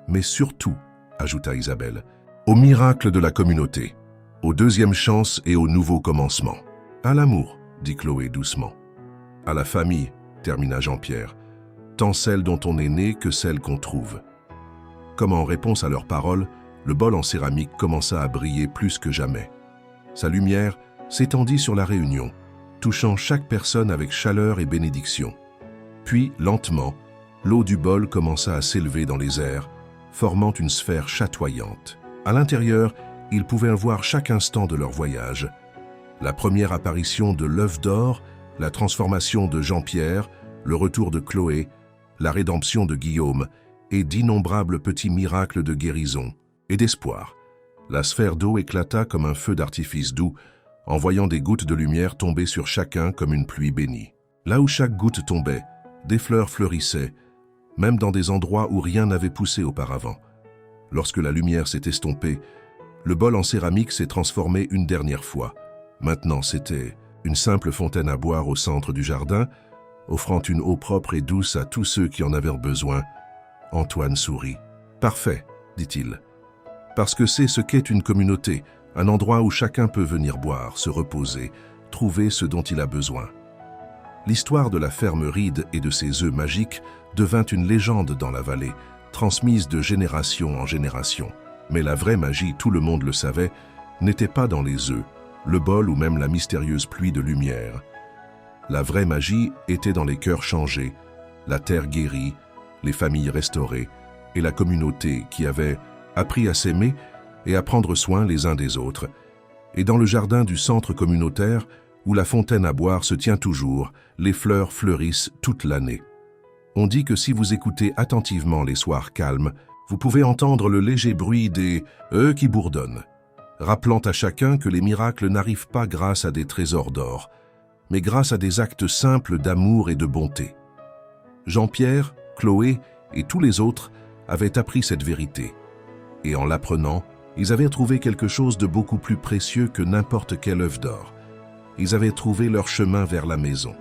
Mais surtout, ajouta Isabelle, au miracle de la communauté, aux deuxièmes chances et au nouveau commencement. À l'amour, dit Chloé doucement. À la famille, termina Jean-Pierre, tant celle dont on est né que celle qu'on trouve. Comme en réponse à leurs paroles, le bol en céramique commença à briller plus que jamais. Sa lumière s'étendit sur la réunion, touchant chaque personne avec chaleur et bénédiction. Puis, lentement, l'eau du bol commença à s'élever dans les airs, formant une sphère chatoyante. À l'intérieur, ils pouvaient voir chaque instant de leur voyage. La première apparition de l'œuf d'or, la transformation de Jean-Pierre, le retour de Chloé, la rédemption de Guillaume et d'innombrables petits miracles de guérison et d'espoir. La sphère d'eau éclata comme un feu d'artifice doux, envoyant des gouttes de lumière tomber sur chacun comme une pluie bénie. Là où chaque goutte tombait, des fleurs fleurissaient, même dans des endroits où rien n'avait poussé auparavant. Lorsque la lumière s'est estompée, le bol en céramique s'est transformé une dernière fois. Maintenant, c'était une simple fontaine à boire au centre du jardin, offrant une eau propre et douce à tous ceux qui en avaient besoin. Antoine sourit. « Parfait, dit-il. Parce que c'est ce qu'est une communauté, un endroit où chacun peut venir boire, se reposer, trouver ce dont il a besoin. » L'histoire de la ferme Ride et de ses œufs magiques devint une légende dans la vallée, transmise de génération en génération. Mais la vraie magie, tout le monde le savait, n'était pas dans les œufs, le bol ou même la mystérieuse pluie de lumière. La vraie magie était dans les cœurs changés, la terre guérie, les familles restaurées et la communauté qui avait appris à s'aimer et à prendre soin les uns des autres. Et dans le jardin du centre communautaire, où la fontaine à boire se tient toujours, les fleurs fleurissent toute l'année. On dit que si vous écoutez attentivement les soirs calmes, vous pouvez entendre le léger bruit des « qui bourdonnent », rappelant à chacun que les miracles n'arrivent pas grâce à des trésors d'or, mais grâce à des actes simples d'amour et de bonté. Jean-Pierre, Chloé et tous les autres avaient appris cette vérité. Et en l'apprenant, ils avaient trouvé quelque chose de beaucoup plus précieux que n'importe quel œuf d'or. Ils avaient trouvé leur chemin vers la maison.